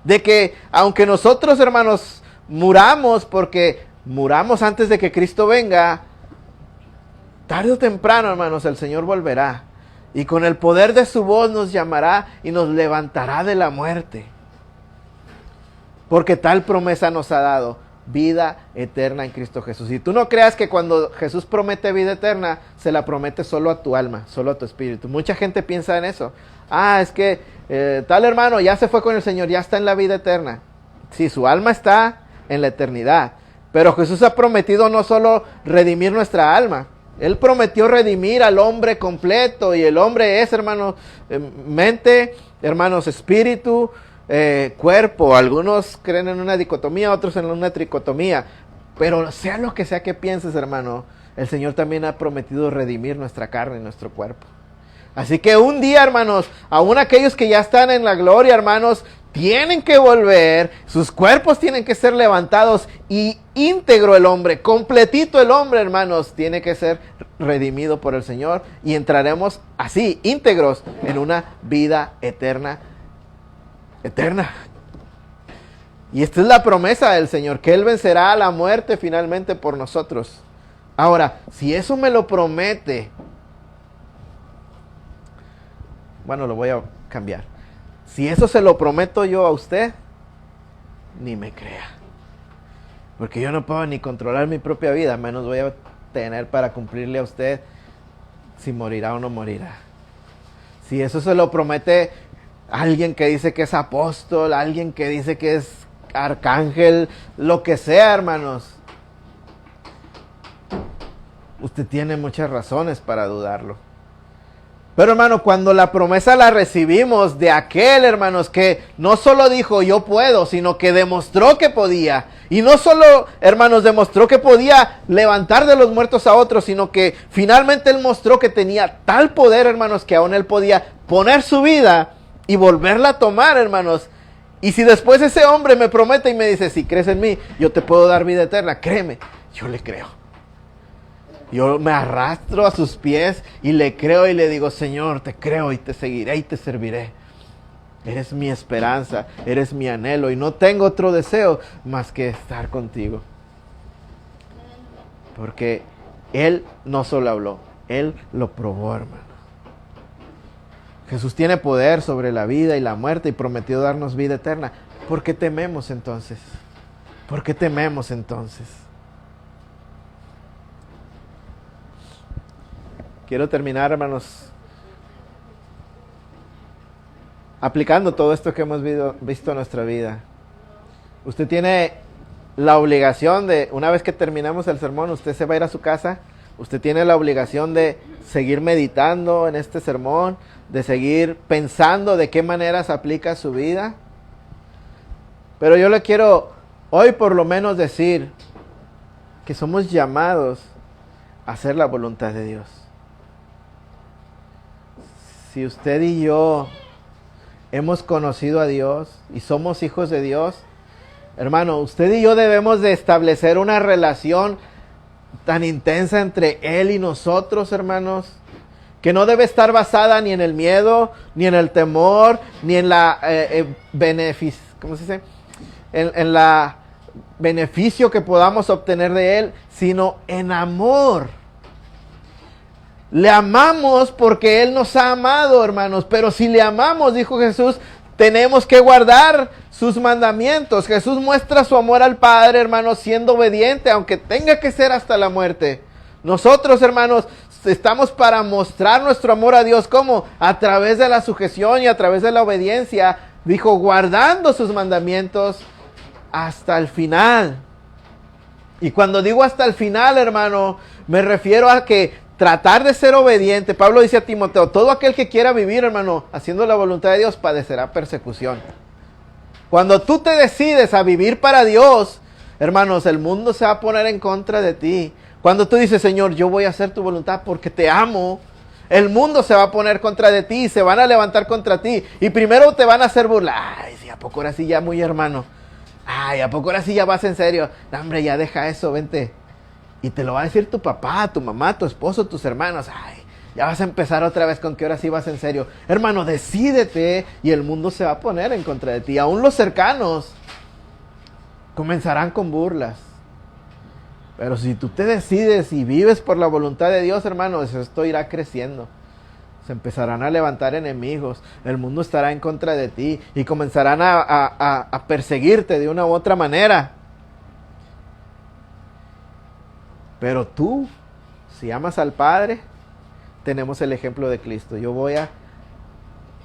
A: De que aunque nosotros, hermanos, muramos, porque muramos antes de que Cristo venga, tarde o temprano, hermanos, el Señor volverá. Y con el poder de su voz nos llamará y nos levantará de la muerte. Porque tal promesa nos ha dado, vida eterna en Cristo Jesús. Y tú no creas que cuando Jesús promete vida eterna, se la promete solo a tu alma, solo a tu espíritu. Mucha gente piensa en eso. Es que tal hermano ya se fue con el Señor, ya está en la vida eterna. Sí, su alma está en la eternidad. Pero Jesús ha prometido no solo redimir nuestra alma. Él prometió redimir al hombre completo. Y el hombre es, hermanos, mente, hermanos, espíritu, cuerpo. Algunos creen en una dicotomía, otros en una tricotomía. Pero sea lo que sea que pienses, hermano, el Señor también ha prometido redimir nuestra carne y nuestro cuerpo. Así que un día, hermanos, aún aquellos que ya están en la gloria, hermanos, tienen que volver, sus cuerpos tienen que ser levantados, y íntegro el hombre, completito el hombre, hermanos, tiene que ser redimido por el Señor, y entraremos así, íntegros, en una vida eterna. Y esta es la promesa del Señor, que Él vencerá a la muerte finalmente por nosotros. Ahora, si eso me lo promete, bueno, lo voy a cambiar. Si eso se lo prometo yo a usted, ni me crea. Porque yo no puedo ni controlar mi propia vida, menos voy a tener para cumplirle a usted si morirá o no morirá. Si eso se lo promete alguien que dice que es apóstol, alguien que dice que es arcángel, lo que sea, hermanos, usted tiene muchas razones para dudarlo. Pero, hermano, cuando la promesa la recibimos de aquel, hermanos, que no solo dijo yo puedo, sino que demostró que podía. Y no solo, hermanos, demostró que podía levantar de los muertos a otros, sino que finalmente Él mostró que tenía tal poder, hermanos, que aún Él podía poner su vida y volverla a tomar, hermanos. Y si después ese hombre me promete y me dice, si crees en mí, yo te puedo dar vida eterna, créeme, yo le creo. Yo me arrastro a sus pies y le creo y le digo, Señor, te creo y te seguiré y te serviré. Eres mi esperanza, eres mi anhelo y no tengo otro deseo más que estar contigo. Porque Él no solo habló, Él lo probó, hermano. Jesús tiene poder sobre la vida y la muerte y prometió darnos vida eterna. ¿Por qué tememos entonces? ¿Por qué tememos entonces? Quiero terminar, hermanos, aplicando todo esto que hemos visto en nuestra vida. Usted tiene la obligación de, una vez que terminamos el sermón, usted se va a ir a su casa. Usted tiene la obligación de seguir meditando en este sermón, de seguir pensando de qué manera se aplica a su vida. Pero yo le quiero hoy por lo menos decir que somos llamados a hacer la voluntad de Dios. Si usted y yo hemos conocido a Dios y somos hijos de Dios, hermano, usted y yo debemos de establecer una relación tan intensa entre Él y nosotros, hermanos, que no debe estar basada ni en el miedo, ni en el temor, ni en la ¿cómo se dice? En la beneficio que podamos obtener de Él, sino en amor. Le amamos porque Él nos ha amado, hermanos, pero si le amamos, dijo Jesús, tenemos que guardar sus mandamientos. Jesús muestra su amor al Padre, hermanos, siendo obediente, aunque tenga que ser hasta la muerte. Nosotros, hermanos, estamos para mostrar nuestro amor a Dios, ¿cómo? A través de la sujeción y a través de la obediencia. Dijo, guardando sus mandamientos hasta el final. Y cuando digo hasta el final, hermano, me refiero a que tratar de ser obediente. Pablo dice a Timoteo, todo aquel que quiera vivir, hermano, haciendo la voluntad de Dios, padecerá persecución. Cuando tú te decides a vivir para Dios, hermanos, el mundo se va a poner en contra de ti. Cuando tú dices, Señor, yo voy a hacer tu voluntad porque te amo, el mundo se va a poner contra de ti, se van a levantar contra ti. Y primero te van a hacer burlar. Ay, sí, ¿a poco ahora sí ya muy hermano? Ay, ¿a poco ahora sí ya vas en serio? No, hombre, ya deja eso, vente. Y te lo va a decir tu papá, tu mamá, tu esposo, tus hermanos. Ay, ya vas a empezar otra vez con que ahora sí vas en serio. Hermano, decídete y el mundo se va a poner en contra de ti. Aún los cercanos comenzarán con burlas. Pero si tú te decides y vives por la voluntad de Dios, hermanos, esto irá creciendo. Se empezarán a levantar enemigos. El mundo estará en contra de ti y comenzarán a perseguirte de una u otra manera. Pero tú, si amas al Padre, tenemos el ejemplo de Cristo. Yo voy a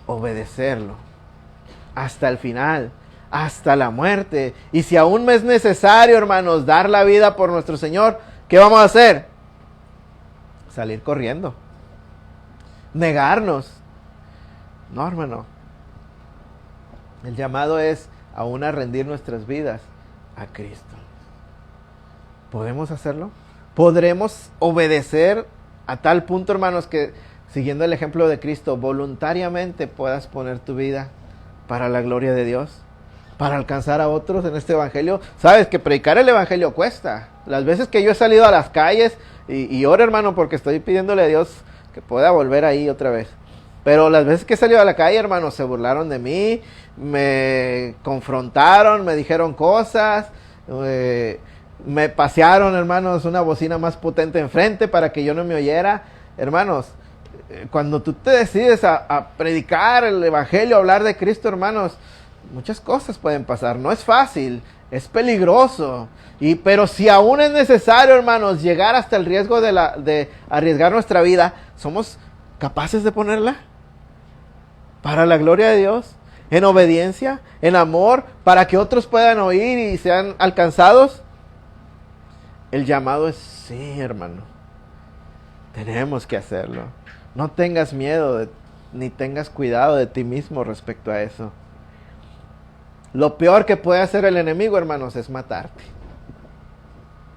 A: obedecerlo hasta el final, hasta la muerte. Y si aún me es necesario, hermanos, dar la vida por nuestro Señor, ¿qué vamos a hacer? Salir corriendo. Negarnos. No, hermano. El llamado es aún a rendir nuestras vidas a Cristo. ¿Podemos hacerlo? ¿Podremos obedecer a tal punto, hermanos, que siguiendo el ejemplo de Cristo, voluntariamente puedas poner tu vida para la gloria de Dios? Para alcanzar a otros en este evangelio. Sabes que predicar el evangelio cuesta. Las veces que yo he salido a las calles, y oro, hermano, porque estoy pidiéndole a Dios que pueda volver ahí otra vez. Pero las veces que he salido a la calle, hermano, se burlaron de mí, me confrontaron, me dijeron cosas, me pasearon, hermanos, una bocina más potente enfrente para que yo no me oyera. Hermanos, cuando tú te decides a predicar el evangelio, a hablar de Cristo, hermanos, muchas cosas pueden pasar. No es fácil, es peligroso. Pero si aún es necesario, hermanos, llegar hasta el riesgo de arriesgar nuestra vida, ¿somos capaces de ponerla? Para la gloria de Dios, en obediencia, en amor, para que otros puedan oír y sean alcanzados. El llamado es sí, hermano. Tenemos que hacerlo. No tengas miedo ni tengas cuidado de ti mismo respecto a eso. Lo peor que puede hacer el enemigo, hermanos, es matarte.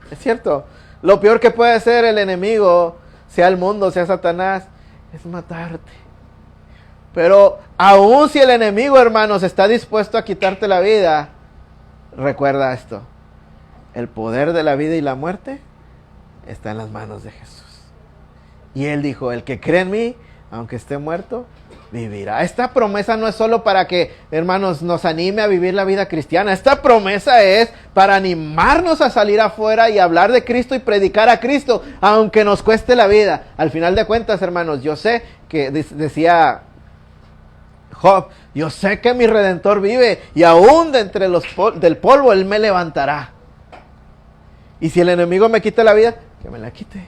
A: Es cierto. Lo peor que puede hacer el enemigo, sea el mundo, sea Satanás, es matarte. Pero aun si el enemigo, hermanos, está dispuesto a quitarte la vida, recuerda esto: el poder de la vida y la muerte está en las manos de Jesús. Y Él dijo: el que cree en mí, aunque esté muerto, vivirá. Esta promesa no es solo para que, hermanos, nos anime a vivir la vida cristiana. Esta promesa es para animarnos a salir afuera y hablar de Cristo y predicar a Cristo, aunque nos cueste la vida. Al final de cuentas, hermanos, yo sé que decía Job: yo sé que mi Redentor vive, y aún de entre del polvo Él me levantará. Y si el enemigo me quita la vida, que me la quite.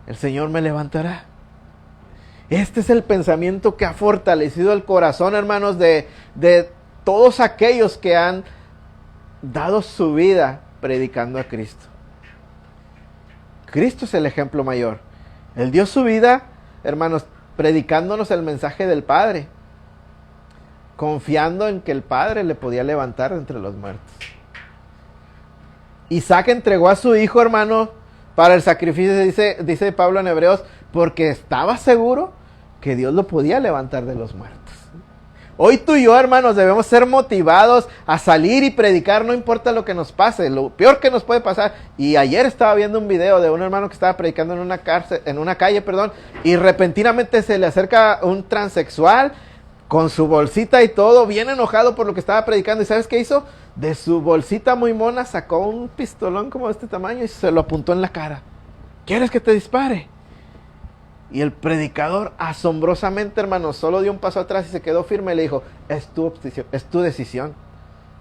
A: El Señor me levantará. Este es el pensamiento que ha fortalecido el corazón, hermanos, de todos aquellos que han dado su vida predicando a Cristo. Cristo es el ejemplo mayor. Él dio su vida, hermanos, predicándonos el mensaje del Padre, confiando en que el Padre le podía levantar de entre los muertos. Isaac entregó a su hijo, hermano, para el sacrificio, dice Pablo en Hebreos, porque estaba seguro que Dios lo podía levantar de los muertos. Hoy tú y yo, hermanos, debemos ser motivados a salir y predicar, no importa lo que nos pase, lo peor que nos puede pasar. Y ayer estaba viendo un video de un hermano que estaba predicando en una calle, y repentinamente se le acerca un transexual con su bolsita y todo, bien enojado por lo que estaba predicando. ¿Y sabes qué hizo? De su bolsita muy mona sacó un pistolón como de este tamaño y se lo apuntó en la cara. ¿Quieres que te dispare? Y el predicador, asombrosamente, hermano, solo dio un paso atrás y se quedó firme y le dijo: es tu decisión.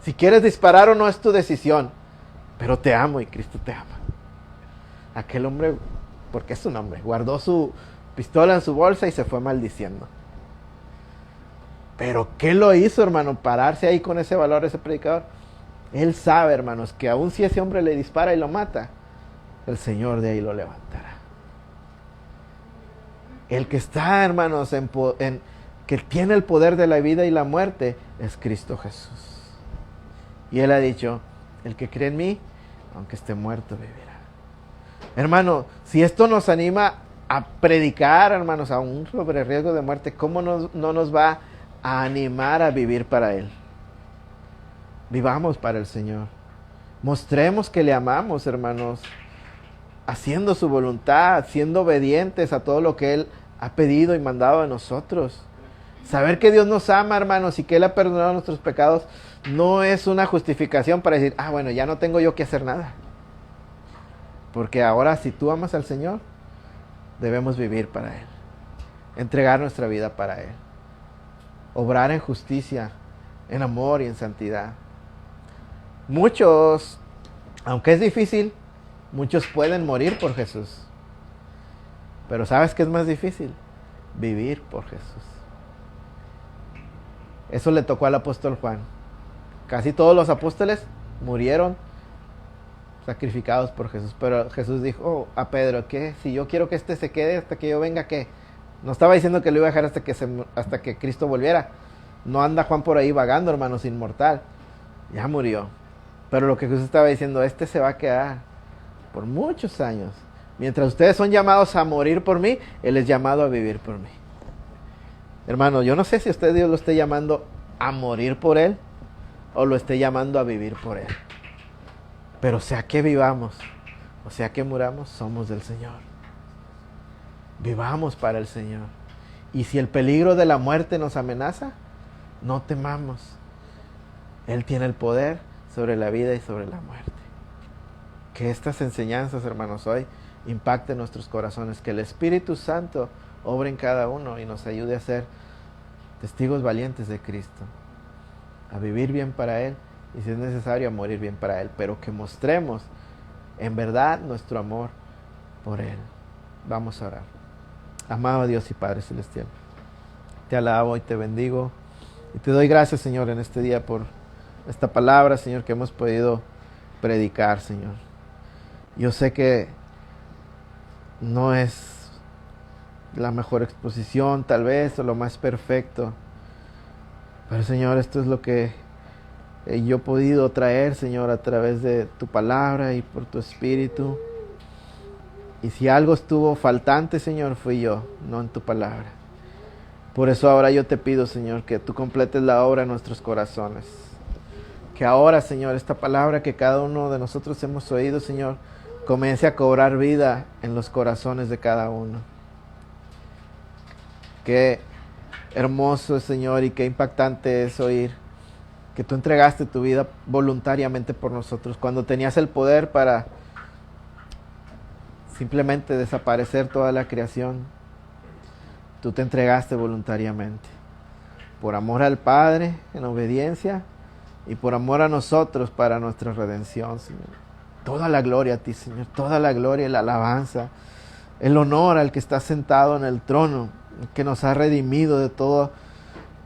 A: Si quieres disparar o no, es tu decisión. Pero te amo y Cristo te ama. Aquel hombre, porque es un hombre, guardó su pistola en su bolsa y se fue maldiciendo. Pero ¿qué lo hizo, hermano? Pararse ahí con ese valor, ese predicador. Él sabe, hermanos, que aun si ese hombre le dispara y lo mata, el Señor de ahí lo levantará. El que está, hermanos, que tiene el poder de la vida y la muerte es Cristo Jesús. Y Él ha dicho: el que cree en mí, aunque esté muerto, vivirá. Hermano, si esto nos anima a predicar, hermanos, aún sobre riesgo de muerte, ¿cómo no nos va a animar a vivir para Él? Vivamos para el Señor. Mostremos que le amamos, hermanos, haciendo su voluntad, siendo obedientes a todo lo que Él ha pedido y mandado de nosotros. Saber que Dios nos ama, hermanos, y que Él ha perdonado nuestros pecados, no es una justificación para decir: bueno, ya no tengo yo que hacer nada. Porque ahora, si tú amas al Señor, debemos vivir para Él, entregar nuestra vida para Él, obrar en justicia, en amor y en santidad. Muchos, aunque es difícil, muchos pueden morir por Jesús. Pero ¿sabes qué es más difícil? Vivir por Jesús. Eso le tocó al apóstol Juan. Casi todos los apóstoles murieron sacrificados por Jesús. Pero Jesús dijo a Pedro: ¿qué? Si yo quiero que este se quede hasta que yo venga, ¿qué? No estaba diciendo que lo iba a dejar hasta que Cristo volviera. No anda Juan por ahí vagando, hermanos, inmortal. Ya murió. Pero lo que Jesús estaba diciendo: este se va a quedar por muchos años. Mientras ustedes son llamados a morir por mí, Él es llamado a vivir por mí. Hermano, yo no sé si usted, Dios, lo esté llamando a morir por Él o lo esté llamando a vivir por Él. Pero sea que vivamos o sea que muramos, somos del Señor. Vivamos para el Señor. Y si el peligro de la muerte nos amenaza, no temamos. Él tiene el poder sobre la vida y sobre la muerte. Que estas enseñanzas, hermanos, hoy impacten nuestros corazones. Que el Espíritu Santo obre en cada uno y nos ayude a ser testigos valientes de Cristo. A vivir bien para Él y, si es necesario, a morir bien para Él. Pero que mostremos en verdad nuestro amor por Él. Vamos a orar. Amado Dios y Padre Celestial, te alabo y te bendigo y te doy gracias, Señor, en este día por esta palabra, Señor, que hemos podido predicar, Señor. Yo sé que no es la mejor exposición, tal vez, o lo más perfecto, pero, Señor, esto es lo que yo he podido traer, Señor, a través de tu palabra y por tu Espíritu. Y si algo estuvo faltante, Señor, fui yo, no en tu palabra. Por eso ahora yo te pido, Señor, que tú completes la obra en nuestros corazones. Que ahora, Señor, esta palabra que cada uno de nosotros hemos oído, Señor, comience a cobrar vida en los corazones de cada uno. Qué hermoso es, Señor, y qué impactante es oír que tú entregaste tu vida voluntariamente por nosotros, cuando tenías el poder para simplemente desaparecer toda la creación. Tú te entregaste voluntariamente, por amor al Padre, en obediencia, y por amor a nosotros para nuestra redención, Señor. Toda la gloria a ti, Señor, toda la gloria y la alabanza, el honor al que está sentado en el trono, que nos ha redimido de todo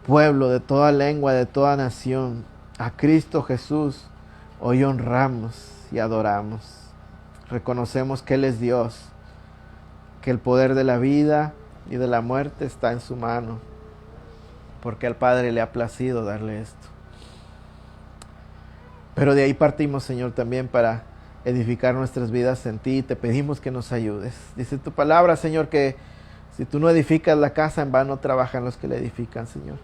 A: pueblo, de toda lengua, de toda nación. A Cristo Jesús hoy honramos y adoramos. Reconocemos que Él es Dios, que el poder de la vida y de la muerte está en su mano, porque al Padre le ha placido darle esto. Pero de ahí partimos, Señor, también para edificar nuestras vidas en ti. Te pedimos que nos ayudes. Dice tu palabra, Señor, que si tú no edificas la casa, en vano trabajan los que la edifican, Señor.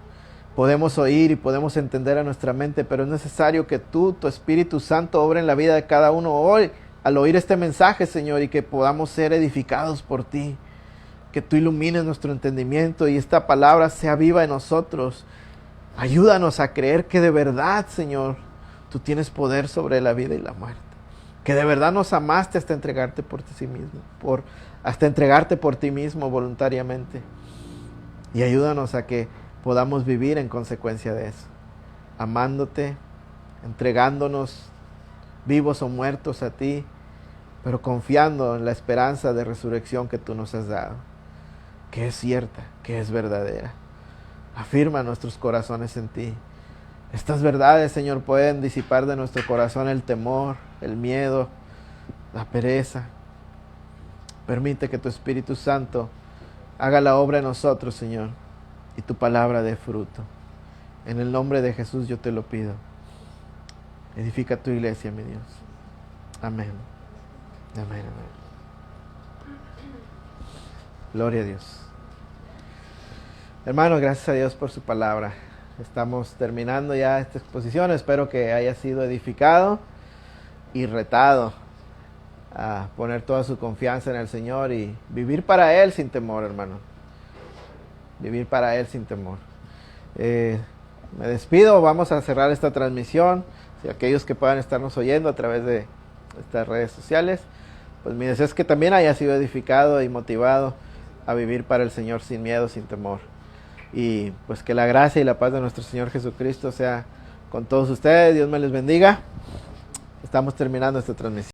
A: Podemos oír y podemos entender a nuestra mente, pero es necesario que tú, tu Espíritu Santo, obre en la vida de cada uno hoy al oír este mensaje, Señor, y que podamos ser edificados por ti. Que tú ilumines nuestro entendimiento y esta palabra sea viva en nosotros. Ayúdanos a creer que de verdad, Señor, tú tienes poder sobre la vida y la muerte. Que de verdad nos amaste hasta entregarte por ti mismo, hasta entregarte por ti mismo voluntariamente. Y ayúdanos a que podamos vivir en consecuencia de eso, amándote, entregándonos vivos o muertos a ti, pero confiando en la esperanza de resurrección que tú nos has dado, que es cierta, que es verdadera. Afirma nuestros corazones en ti. Estas verdades, Señor, pueden disipar de nuestro corazón el temor, el miedo, la pereza. Permite que tu Espíritu Santo haga la obra en nosotros, Señor, y tu palabra dé fruto. En el nombre de Jesús yo te lo pido. Edifica tu iglesia, mi Dios. Amén. Amén, amén. Gloria a Dios. Hermanos, gracias a Dios por su palabra. Estamos terminando ya esta exposición. Espero que haya sido edificado y retado a poner toda su confianza en el Señor y vivir para Él sin temor, hermano. Vivir para Él sin temor. Me despido. Vamos a cerrar esta transmisión. Si aquellos que puedan estarnos oyendo a través de estas redes sociales, pues mi deseo es que también haya sido edificado y motivado a vivir para el Señor sin miedo, sin temor. Y pues que la gracia y la paz de nuestro Señor Jesucristo sea con todos ustedes. Dios me les bendiga. Estamos terminando esta transmisión.